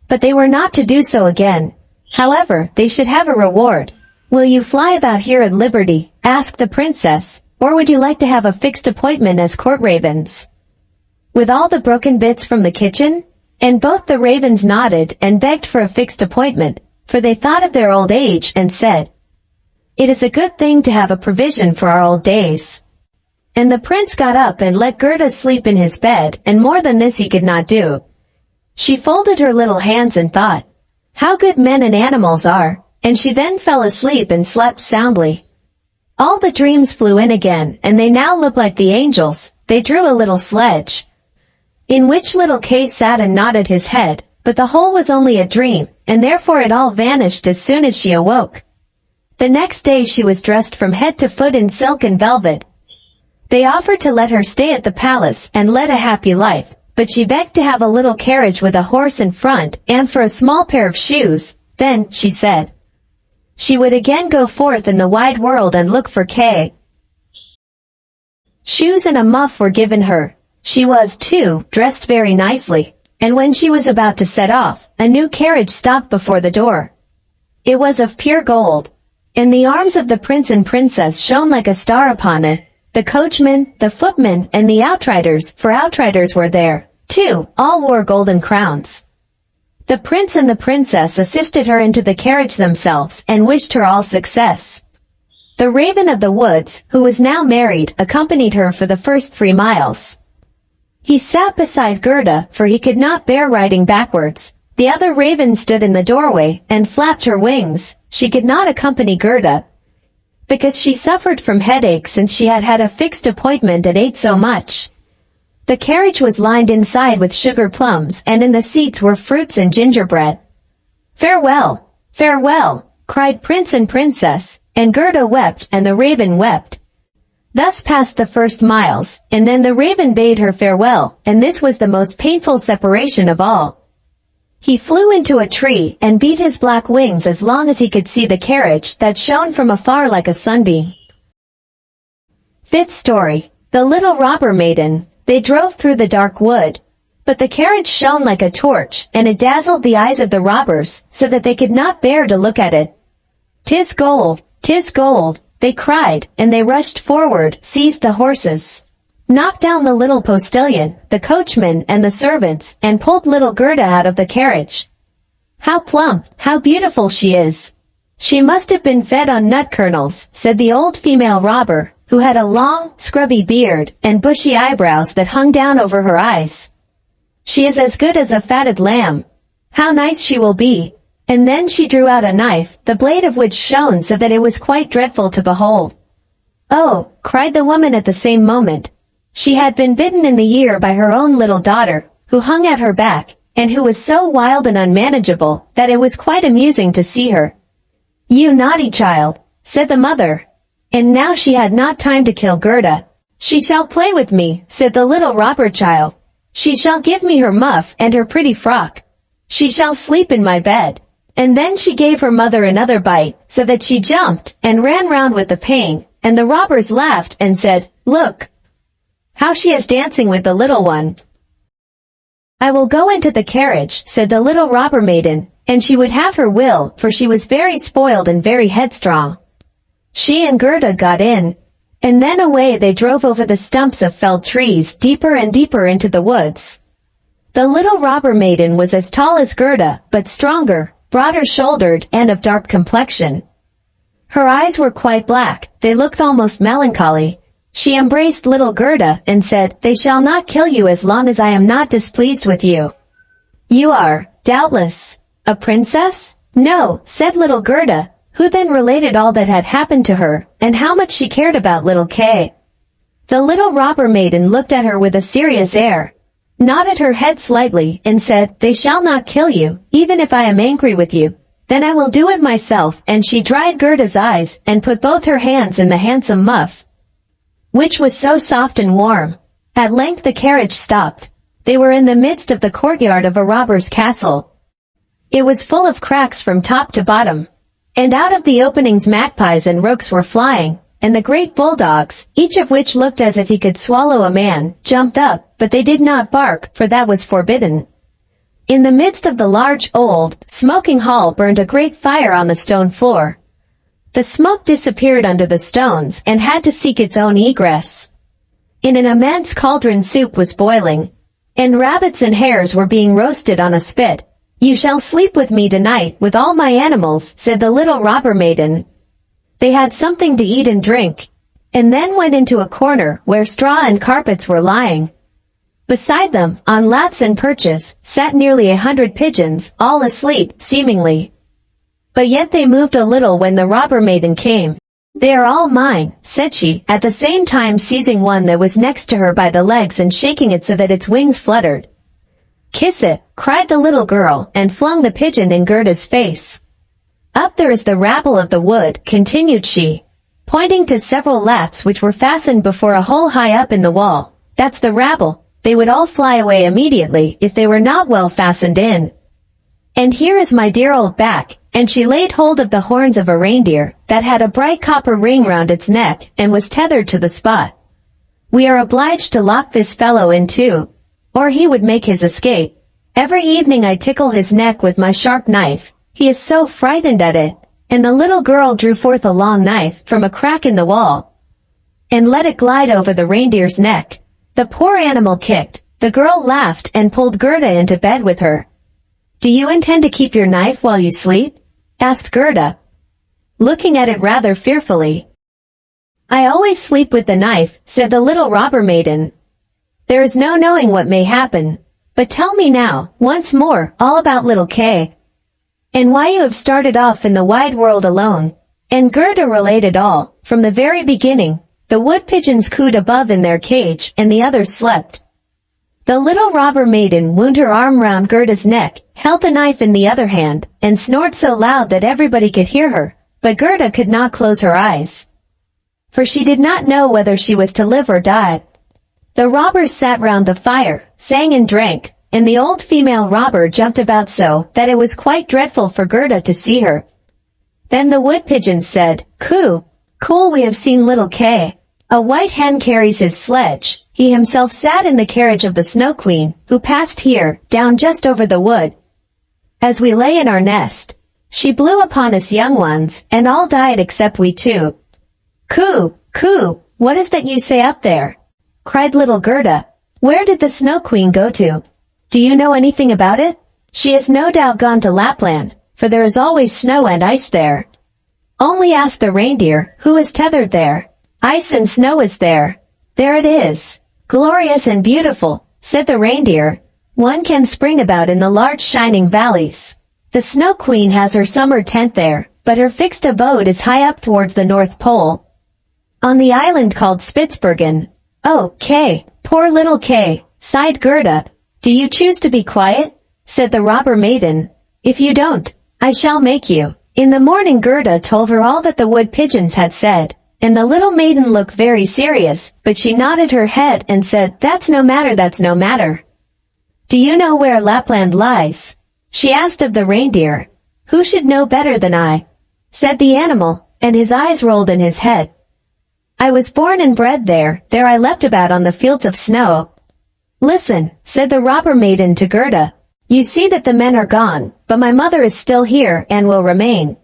but they were not to do so again. However, they should have a reward. "Will you fly about here at liberty?" asked the princess, "or would you like to have a fixed appointment as court ravens, with all the broken bits from the kitchen?" And both the ravens nodded and begged for a fixed appointment, for they thought of their old age and said, "It is a good thing to have a provision for our old days." And the prince got up and let Gerda sleep in his bed, and more than this he could not do. She folded her little hands and thought, "How good men and animals are," and she then fell asleep and slept soundly. All the dreams flew in again, and they now looked like the angels. They drew a little sledge, in which little Kay sat and nodded his head, but the whole was only a dream, and therefore it all vanished as soon as she awoke. The next day she was dressed from head to foot in silk and velvet. They offered to let her stay at the palace and lead a happy life, but she begged to have a little carriage with a horse in front, and for a small pair of shoes. Then, she said, she would again go forth in the wide world and look for Kay. Shoes and a muff were given her. She was, too, dressed very nicely, and when she was about to set off, a new carriage stopped before the door. It was of pure gold, and the arms of the prince and princess shone like a star upon it. The coachman, the footman, and the outriders, for outriders were there, too, all wore golden crowns. The prince and the princess assisted her into the carriage themselves and wished her all success. The Raven of the Woods, who was now married, accompanied her for the first 3 miles. He sat beside Gerda, for he could not bear riding backwards. The other raven stood in the doorway and flapped her wings. She could not accompany Gerda, because she suffered from headache since she had had a fixed appointment and ate so much. The carriage was lined inside with sugar plums, and in the seats were fruits and gingerbread. "Farewell, farewell," cried Prince and Princess, and Gerda wept and the raven wept. Thus passed the first miles, and then the raven bade her farewell, and this was the most painful separation of all. He flew into a tree and beat his black wings as long as he could see the carriage that shone from afar like a sunbeam. Fifth story. The Little Robber Maiden. They drove through the dark wood, but the carriage shone like a torch, and it dazzled the eyes of the robbers, so that they could not bear to look at it. "'Tis gold, 'tis gold," they cried, and they rushed forward, seized the horses, knocked down the little postilion, the coachman, and the servants, and pulled little Gerda out of the carriage. "How plump, how beautiful she is! She must have been fed on nut kernels," said the old female robber, who had a long, scrubby beard, and bushy eyebrows that hung down over her eyes. "She is as good as a fatted lamb. How nice she will be!" And then she drew out a knife, the blade of which shone so that it was quite dreadful to behold. "Oh!" cried the woman at the same moment. She had been bitten in the ear by her own little daughter, who hung at her back, and who was so wild and unmanageable that it was quite amusing to see her. "You naughty child," said the mother. And now she had not time to kill Gerda. "She shall play with me," said the little robber child. "She shall give me her muff and her pretty frock. She shall sleep in my bed." And then she gave her mother another bite, so that she jumped and ran round with the pain, and the robbers laughed and said, "Look, how she is dancing with the little one." "I will go into the carriage," said the little robber maiden, and she would have her will, for she was very spoiled and very headstrong. She and Gerda got in, and then away they drove over the stumps of felled trees deeper and deeper into the woods. The little robber maiden was as tall as Gerda, but stronger, broader-shouldered, and of dark complexion. Her eyes were quite black, they looked almost melancholy. She embraced little Gerda and said, "They shall not kill you as long as I am not displeased with you. You are, doubtless, a princess?" "No," said little Gerda, who then related all that had happened to her, and how much she cared about little Kay. The little robber maiden looked at her with a serious air, nodded her head slightly, and said, "They shall not kill you, even if I am angry with you. Then I will do it myself," and she dried Gerda's eyes, and put both her hands in the handsome muff, which was so soft and warm. At length the carriage stopped. They were in the midst of the courtyard of a robber's castle. It was full of cracks from top to bottom, and out of the openings magpies and rooks were flying, and the great bulldogs, each of which looked as if he could swallow a man, jumped up, but they did not bark, for that was forbidden. In the midst of the large, old, smoking hall burned a great fire on the stone floor. The smoke disappeared under the stones and had to seek its own egress. In an immense cauldron soup was boiling, and rabbits and hares were being roasted on a spit. "You shall sleep with me tonight with all my animals," said the little robber maiden. They had something to eat and drink, and then went into a corner where straw and carpets were lying. Beside them, on laths and perches, sat nearly 100 pigeons, all asleep, seemingly. But yet they moved a little when the robber maiden came. "They are all mine," said she, at the same time seizing one that was next to her by the legs and shaking it so that its wings fluttered. "Kiss it," cried the little girl, and flung the pigeon in Gerda's face. "Up there is the rabble of the wood," continued she, pointing to several laths which were fastened before a hole high up in the wall. "That's the rabble. They would all fly away immediately if they were not well fastened in. And here is my dear old back," and she laid hold of the horns of a reindeer that had a bright copper ring round its neck and was tethered to the spot. We are obliged to lock this fellow in too, or he would make his escape. Every evening I tickle his neck with my sharp knife. He is so frightened at it." And the little girl drew forth a long knife from a crack in the wall and let it glide over the reindeer's neck. The poor animal kicked. The girl laughed and pulled Gerda into bed with her. "Do you intend to keep your knife while you sleep?" asked Gerda, looking at it rather fearfully. "I always sleep with the knife," said the little robber maiden. "There is no knowing what may happen. But tell me now, once more, all about little Kay, and why you have started off in the wide world alone." And Gerda related all, from the very beginning. The wood pigeons cooed above in their cage, and the others slept. The little robber maiden wound her arm round Gerda's neck, held the knife in the other hand, and snored so loud that everybody could hear her, but Gerda could not close her eyes, for she did not know whether she was to live or die. The robbers sat round the fire, sang and drank, and the old female robber jumped about so that it was quite dreadful for Gerda to see her. Then the wood pigeons said, "Coo, cool, we have seen little Kay. A white hen carries his sledge. He himself sat in the carriage of the Snow Queen, who passed here, down just over the wood. As we lay in our nest, she blew upon us young ones, and all died except we two." "Coo, coo, what is that you say up there?" cried little Gerda. "Where did the Snow Queen go to? Do you know anything about it? She has no doubt gone to Lapland, for there is always snow and ice there. Only ask the reindeer, who is tethered there. Ice and snow is there. There it is. Glorious and beautiful," said the reindeer. "One can spring about in the large shining valleys. The Snow Queen has her summer tent there, but her fixed abode is high up towards the North Pole, on the island called Spitzbergen." "Oh, Kay, poor little Kay," sighed Gerda. "Do you choose to be quiet?" said the robber maiden. "If you don't, I shall make you." In the morning Gerda told her all that the wood pigeons had said, and the little maiden looked very serious, but she nodded her head and said, "That's no matter, that's no matter." "Do you know where Lapland lies?" she asked of the reindeer. "Who should know better than I?" said the animal, and his eyes rolled in his head. "I was born and bred there, there I leapt about on the fields of snow." "Listen," said the robber maiden to Gerda. "You see that the men are gone, but my mother is still here and will remain.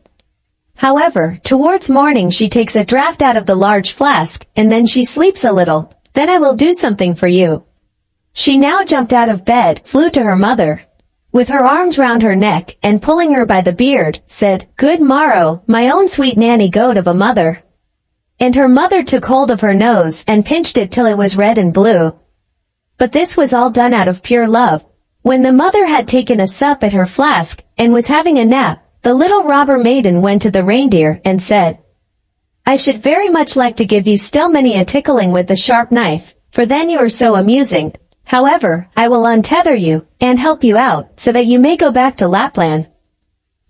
However, towards morning she takes a draught out of the large flask, and then she sleeps a little. Then I will do something for you." She now jumped out of bed, flew to her mother, with her arms round her neck, and pulling her by the beard, said, "Good morrow, my own sweet nanny goat of a mother." And her mother took hold of her nose and pinched it till it was red and blue. But this was all done out of pure love. When the mother had taken a sup at her flask, and was having a nap, the little robber maiden went to the reindeer and said, "I should very much like to give you still many a tickling with the sharp knife, for then you are so amusing. However, I will untether you, and help you out, so that you may go back to Lapland.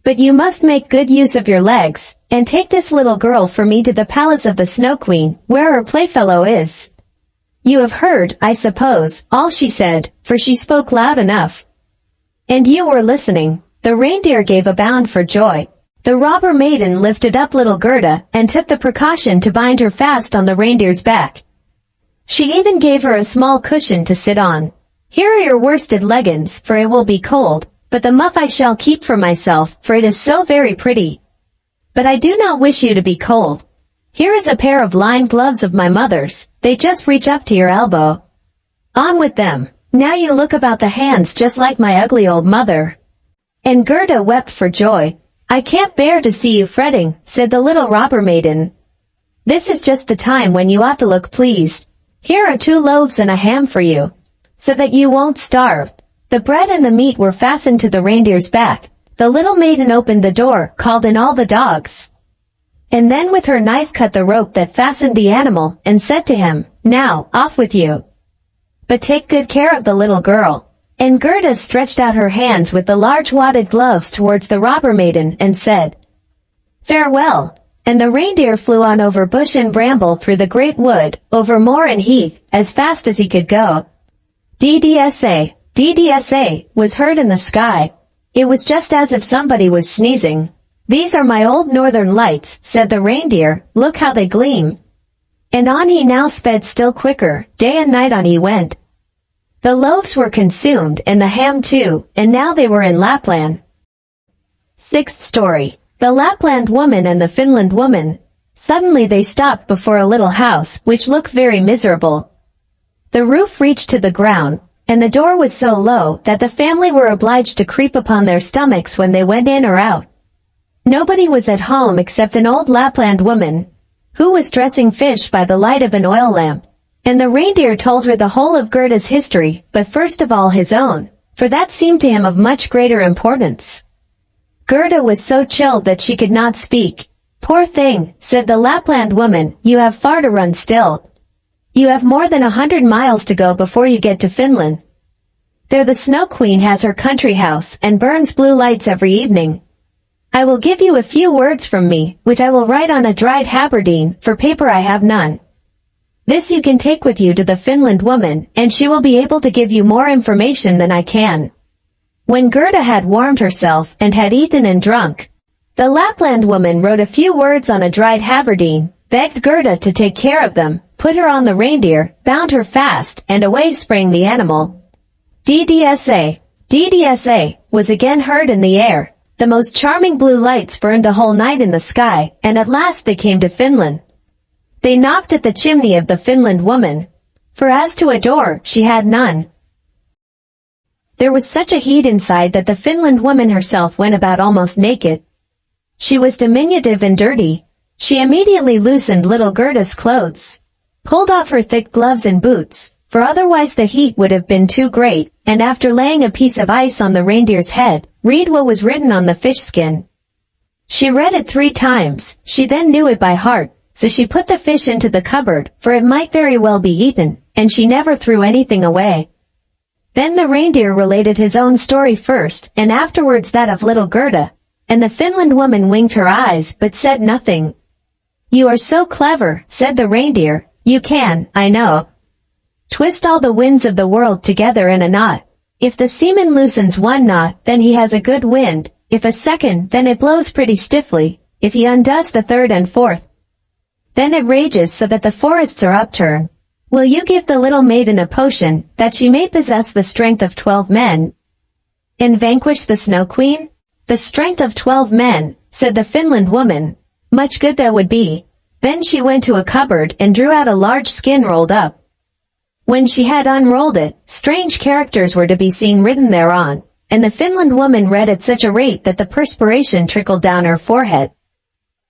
But you must make good use of your legs, and take this little girl for me to the palace of the Snow Queen, where her playfellow is." You have heard, I suppose, all she said, for she spoke loud enough. And you were listening. The reindeer gave a bound for joy. The robber maiden lifted up little Gerda, and took the precaution to bind her fast on the reindeer's back. She even gave her a small cushion to sit on. "Here are your worsted leggins, for it will be cold, but the muff I shall keep for myself, for it is so very pretty. But I do not wish you to be cold. Here is a pair of lined gloves of my mother's, they just reach up to your elbow. On with them. Now you look about the hands just like my ugly old mother." And Gerda wept for joy. "I can't bear to see you fretting," said the little robber maiden. "This is just the time when you ought to look pleased. Here are 2 loaves and a ham for you, so that you won't starve." The bread and the meat were fastened to the reindeer's back. The little maiden opened the door, called in all the dogs, and then with her knife cut the rope that fastened the animal, and said to him, "Now, off with you. But take good care of the little girl." And Gerda stretched out her hands with the large wadded gloves towards the robber maiden, and said, "Farewell." And the reindeer flew on over bush and bramble, through the great wood, over moor and heath, as fast as he could go. DDSA, DDSA, was heard in the sky. It was just as if somebody was sneezing. "These are my old northern lights," said the reindeer. "Look how they gleam." And on he now sped still quicker, day and night on he went. The loaves were consumed, and the ham too, and now they were in Lapland. Sixth story. The Lapland woman and the Finland woman. Suddenly they stopped before a little house, which looked very miserable. The roof reached to the ground, and the door was so low that the family were obliged to creep upon their stomachs when they went in or out. Nobody was at home except an old Lapland woman, who was dressing fish by the light of an oil lamp. And the reindeer told her the whole of Gerda's history, but first of all his own, for that seemed to him of much greater importance. Gerda was so chilled that she could not speak. "Poor thing," said the Lapland woman, "you have far to run still. You have more than 100 miles to go before you get to Finland. There the Snow Queen has her country house and burns blue lights every evening. I will give you a few words from me, which I will write on a dried haberdine, for paper I have none. This you can take with you to the Finland woman, and she will be able to give you more information than I can." When Gerda had warmed herself and had eaten and drunk, the Lapland woman wrote a few words on a dried haberdine, begged Gerda to take care of them, put her on the reindeer, bound her fast, and away sprang the animal. DDSA. DDSA was again heard in the air. The most charming blue lights burned the whole night in the sky, and at last they came to Finland. They knocked at the chimney of the Finland woman, for as to a door, she had none. There was such a heat inside that the Finland woman herself went about almost naked. She was diminutive and dirty. She immediately loosened little Gerda's clothes, pulled off her thick gloves and boots, for otherwise the heat would have been too great, and after laying a piece of ice on the reindeer's head, read what was written on the fish skin. She read it 3 times, she then knew it by heart. So she put the fish into the cupboard, for it might very well be eaten, and she never threw anything away. Then the reindeer related his own story first, and afterwards that of little Gerda, and the Finland woman winked her eyes but said nothing. "You are so clever," said the reindeer, "you can, I know, twist all the winds of the world together in a knot. If the seaman loosens one knot, then he has a good wind, if a second, then it blows pretty stiffly, if he undoes the third and fourth, then it rages so that the forests are upturned. Will you give the little maiden a potion, that she may possess the strength of 12 men, and vanquish the Snow Queen?" "The strength of 12 men," said the Finland woman. "Much good that would be." Then she went to a cupboard and drew out a large skin rolled up. When she had unrolled it, strange characters were to be seen written thereon, and the Finland woman read at such a rate that the perspiration trickled down her forehead.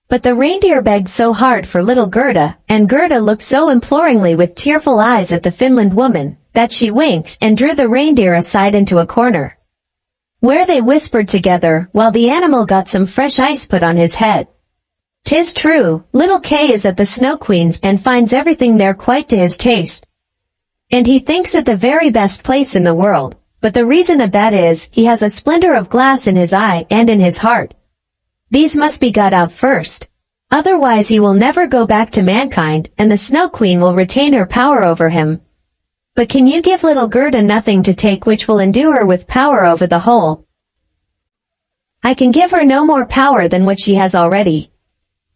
But the reindeer begged so hard for little Gerda, and Gerda looked so imploringly with tearful eyes at the Finland woman, that she winked and drew the reindeer aside into a corner, where they whispered together while the animal got some fresh ice put on his head. "'Tis true, little Kay is at the Snow Queen's and finds everything there quite to his taste. And he thinks it the very best place in the world, but the reason of that is, he has a splinter of glass in his eye and in his heart. These must be got out first. Otherwise he will never go back to mankind, and the Snow Queen will retain her power over him. But can you give little Gerda nothing to take which will endue her with power over the whole?" "I can give her no more power than what she has already.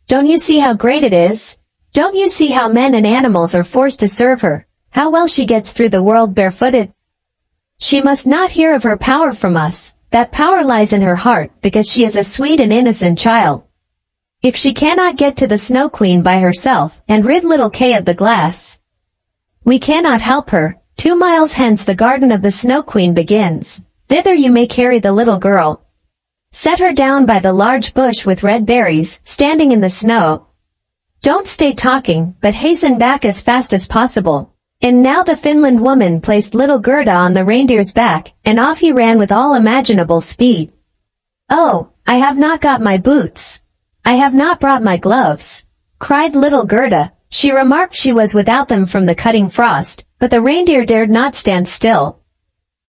Don't you see how great it is? Don't you see how men and animals are forced to serve her? How well she gets through the world barefooted? She must not hear of her power from us. That power lies in her heart, because she is a sweet and innocent child. If she cannot get to the Snow Queen by herself, and rid little Kay of the glass, we cannot help her. 2 miles hence the garden of the Snow Queen begins. Thither you may carry the little girl. Set her down by the large bush with red berries, standing in the snow. Don't stay talking, but hasten back as fast as possible." And now the Finland woman placed little Gerda on the reindeer's back, and off he ran with all imaginable speed. "Oh, I have not got my boots. I have not brought my gloves," cried little Gerda. She remarked she was without them from the cutting frost, but the reindeer dared not stand still.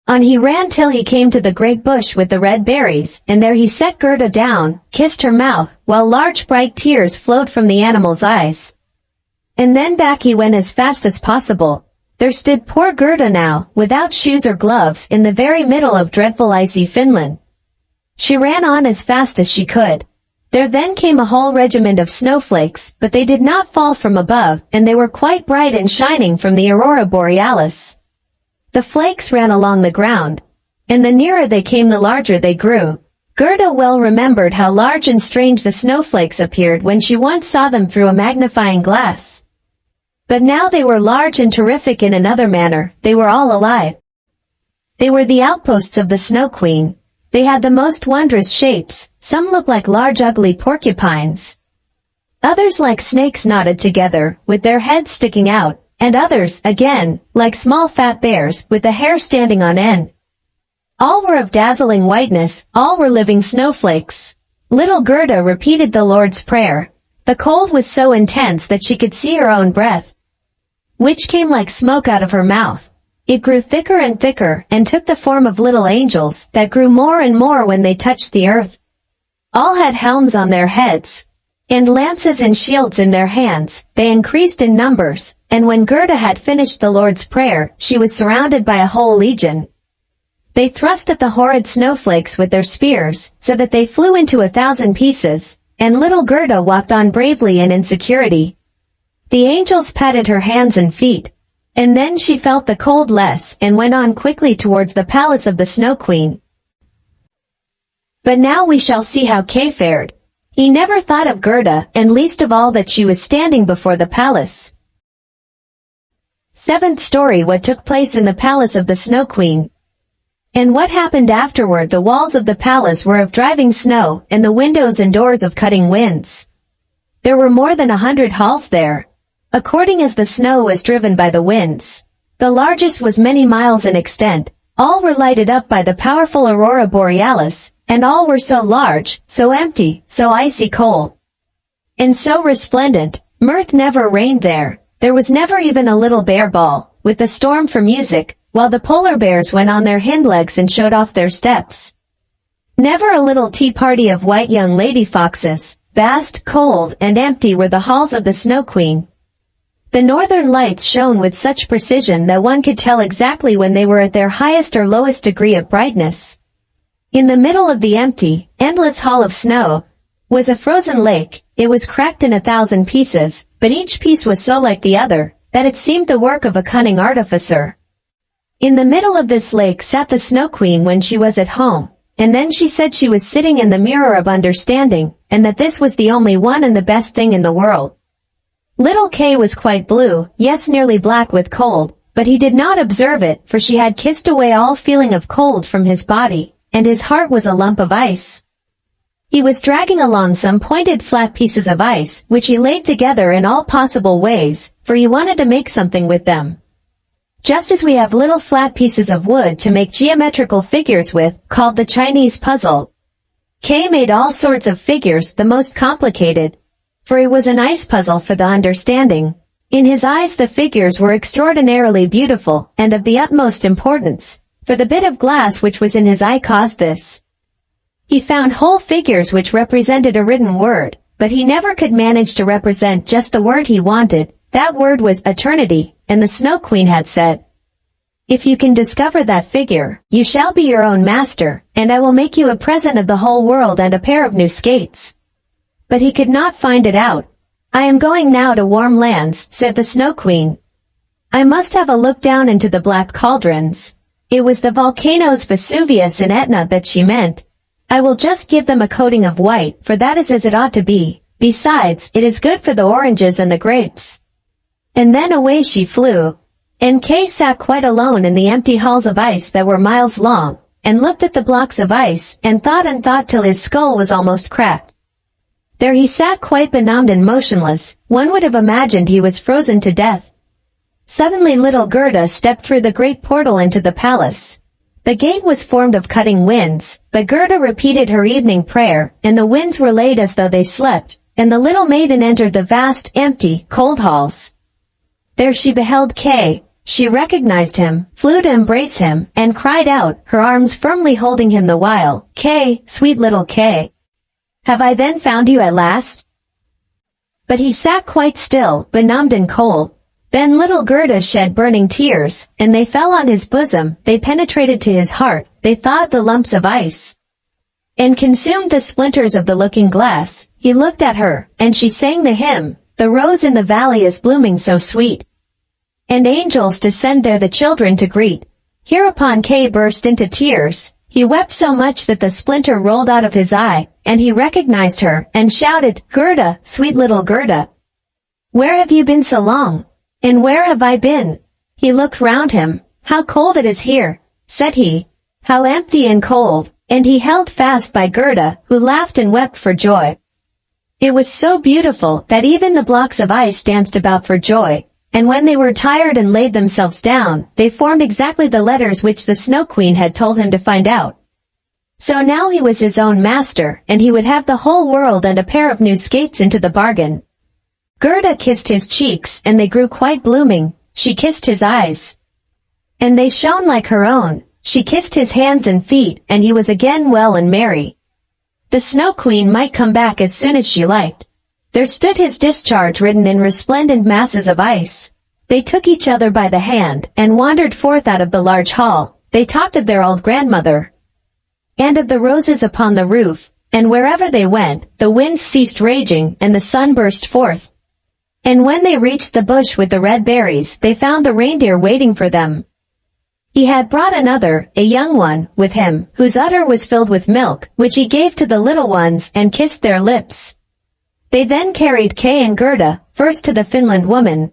On he ran till he came to the great bush with the red berries, and there he set Gerda down, kissed her mouth, while large bright tears flowed from the animal's eyes. And then back he went as fast as possible. There stood poor Gerda now, without shoes or gloves, in the very middle of dreadful icy Finland. She ran on as fast as she could. There then came a whole regiment of snowflakes, but they did not fall from above, and they were quite bright and shining from the aurora borealis. The flakes ran along the ground, and the nearer they came the larger they grew. Gerda well remembered how large and strange the snowflakes appeared when she once saw them through a magnifying glass. But now they were large and terrific in another manner. They were all alive. They were the outposts of the Snow Queen. They had the most wondrous shapes. Some looked like large ugly porcupines. Others like snakes knotted together, with their heads sticking out, and others, again, like small fat bears, with the hair standing on end. All were of dazzling whiteness, all were living snowflakes. Little Gerda repeated the Lord's Prayer. The cold was so intense that she could see her own breath, which came like smoke out of her mouth. It grew thicker and thicker, and took the form of little angels, that grew more and more when they touched the earth. All had helms on their heads, and lances and shields in their hands. They increased in numbers, and when Gerda had finished the Lord's Prayer, she was surrounded by a whole legion. They thrust at the horrid snowflakes with their spears, so that they flew into 1,000 pieces, and little Gerda walked on bravely and in security. The angels patted her hands and feet, and then she felt the cold less and went on quickly towards the palace of the Snow Queen. But now we shall see how Kay fared. He never thought of Gerda, and least of all that she was standing before the palace. 7th story. What took place in the palace of the Snow Queen. And what happened afterward? The walls of the palace were of driving snow, and the windows and doors of cutting winds. There were more than 100 halls there, according as the snow was driven by the winds. The largest was many miles in extent. All were lighted up by the powerful aurora borealis, and all were so large, so empty, so icy cold, and so resplendent. Mirth never reigned there. There was never even a little bear ball, with the storm for music, while the polar bears went on their hind legs and showed off their steps. Never a little tea party of white young lady foxes. Vast, cold, and empty were the halls of the Snow Queen. The northern lights shone with such precision that one could tell exactly when they were at their highest or lowest degree of brightness. In the middle of the empty, endless hall of snow, was a frozen lake. It was cracked in 1,000 pieces, but each piece was so like the other, that it seemed the work of a cunning artificer. In the middle of this lake sat the Snow Queen when she was at home, and then she said she was sitting in the mirror of understanding, and that this was the only one and the best thing in the world. Little Kay was quite blue, yes, nearly black with cold, but he did not observe it, for she had kissed away all feeling of cold from his body, and his heart was a lump of ice. He was dragging along some pointed flat pieces of ice, which he laid together in all possible ways, for he wanted to make something with them. Just as we have little flat pieces of wood to make geometrical figures with, called the Chinese puzzle. Kay made all sorts of figures, the most complicated, for it was an ice puzzle for the understanding. In his eyes the figures were extraordinarily beautiful, and of the utmost importance, for the bit of glass which was in his eye caused this. He found whole figures which represented a written word, but he never could manage to represent just the word he wanted. That word was eternity, and the Snow Queen had said, "If you can discover that figure, you shall be your own master, and I will make you a present of the whole world and a pair of new skates." But he could not find it out. "I am going now to warm lands," said the Snow Queen. "I must have a look down into the black cauldrons." It was the volcanoes Vesuvius and Etna that she meant. "I will just give them a coating of white, for that is as it ought to be. Besides, it is good for the oranges and the grapes." And then away she flew. And Kay sat quite alone in the empty halls of ice that were miles long, and looked at the blocks of ice, and thought till his skull was almost cracked. There he sat quite benumbed and motionless. One would have imagined he was frozen to death. Suddenly little Gerda stepped through the great portal into the palace. The gate was formed of cutting winds, but Gerda repeated her evening prayer, and the winds were laid as though they slept, and the little maiden entered the vast, empty, cold halls. There she beheld Kay. She recognized him, flew to embrace him, and cried out, her arms firmly holding him the while, "Kay, sweet little Kay! Have I then found you at last?" But he sat quite still, benumbed and cold. Then little Gerda shed burning tears, and they fell on his bosom, they penetrated to his heart, they thawed the lumps of ice. and consumed the splinters of the looking-glass. He looked at her, and she sang the hymn, "The rose in the valley is blooming so sweet." And angels descend there the children to greet. Hereupon Kay burst into tears. He wept so much that the splinter rolled out of his eye, and he recognized her, and shouted, "Gerda, sweet little Gerda! Where have you been so long? And where have I been?" He looked round him. "How cold it is here," said he. "How empty and cold." And he held fast by Gerda, who laughed and wept for joy. It was so beautiful that even the blocks of ice danced about for joy, and when they were tired and laid themselves down, they formed exactly the letters which the Snow Queen had told him to find out. So now he was his own master, and he would have the whole world and a pair of new skates into the bargain. Gerda kissed his cheeks, and they grew quite blooming. She kissed his eyes, and they shone like her own. She kissed his hands and feet, and he was again well and merry. The Snow Queen might come back as soon as she liked. There stood his discharge written in resplendent masses of ice. They took each other by the hand, and wandered forth out of the large hall. They talked of their old grandmother, and of the roses upon the roof, and wherever they went, the winds ceased raging, and the sun burst forth. And when they reached the bush with the red berries, they found the reindeer waiting for them. He had brought another, a young one, with him, whose udder was filled with milk, which he gave to the little ones, and kissed their lips. They then carried Kay and Gerda, first to the Finland woman,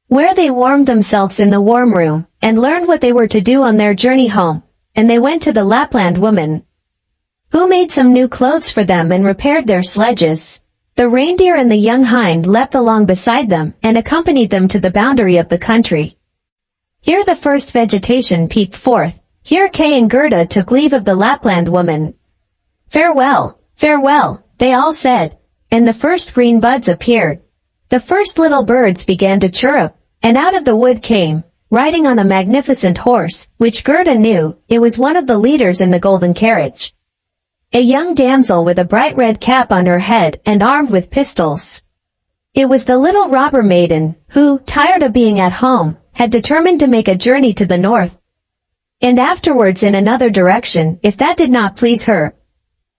where they warmed themselves in the warm room, and learned what they were to do on their journey home, and they went to the Lapland woman, who made some new clothes for them and repaired their sledges. The reindeer and the young hind leapt along beside them, and accompanied them to the boundary of the country. Here the first vegetation peeped forth. Here Kay and Gerda took leave of the Lapland woman. "Farewell, farewell," they all said, and the first green buds appeared. The first little birds began to chirrup, and out of the wood came, riding on a magnificent horse, which Gerda knew, it was one of the leaders in the golden carriage, a young damsel with a bright red cap on her head and armed with pistols. It was the little robber maiden, who, tired of being at home, had determined to make a journey to the north, and afterwards in another direction, if that did not please her.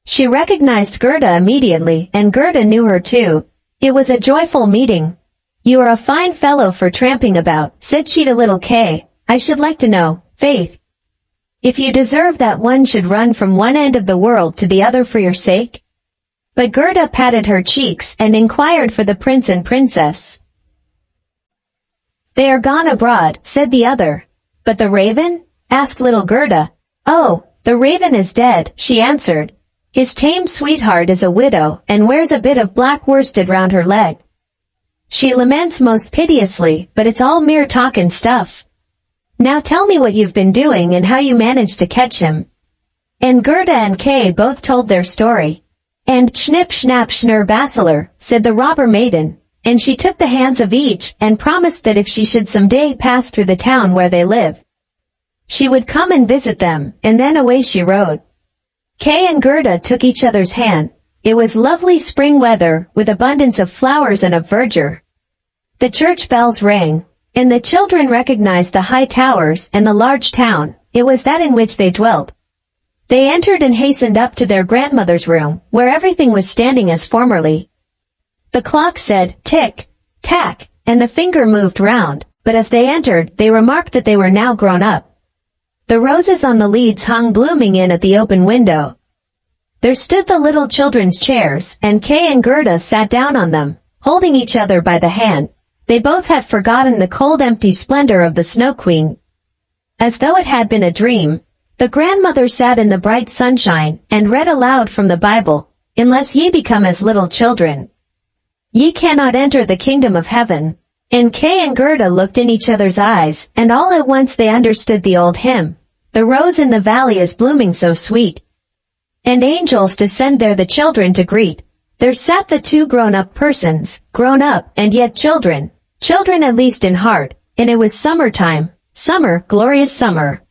She recognized Gerda immediately, and Gerda knew her too. It was a joyful meeting. "You are a fine fellow for tramping about," said she to little Kay. "I should like to know, faith, if you deserve that one should run from one end of the world to the other for your sake." But Gerda patted her cheeks, and inquired for the prince and princess. "They are gone abroad," said the other. "But the raven?" asked little Gerda. "Oh, the raven is dead," she answered. "His tame sweetheart is a widow, and wears a bit of black worsted round her leg. She laments most piteously, but it's all mere talk and stuff. Now tell me what you've been doing and how you managed to catch him." And Gerda and Kay both told their story. "And Schnipp Schnapp Schnurr Basiler," said the robber maiden, and she took the hands of each, and promised that if she should some day pass through the town where they lived, she would come and visit them, and then away she rode. Kay and Gerda took each other's hand. It was lovely spring weather, with abundance of flowers and of verdure. The church bells rang, and the children recognized the high towers and the large town. It was that in which they dwelt. They entered and hastened up to their grandmother's room, where everything was standing as formerly. The clock said, tick, tack, and the finger moved round, but as they entered, they remarked that they were now grown up. The roses on the leads hung blooming in at the open window. There stood the little children's chairs, and Kay and Gerda sat down on them, holding each other by the hand. They both had forgotten the cold empty splendor of the Snow Queen. As though it had been a dream, the grandmother sat in the bright sunshine, and read aloud from the Bible, "Unless ye become as little children, ye cannot enter the kingdom of heaven." And Kay and Gerda looked in each other's eyes, and all at once they understood the old hymn, "The rose in the valley is blooming so sweet, and angels descend there the children to greet." There sat the two grown-up persons, grown up and yet children, children at least in heart, and it was summertime, summer, glorious summer.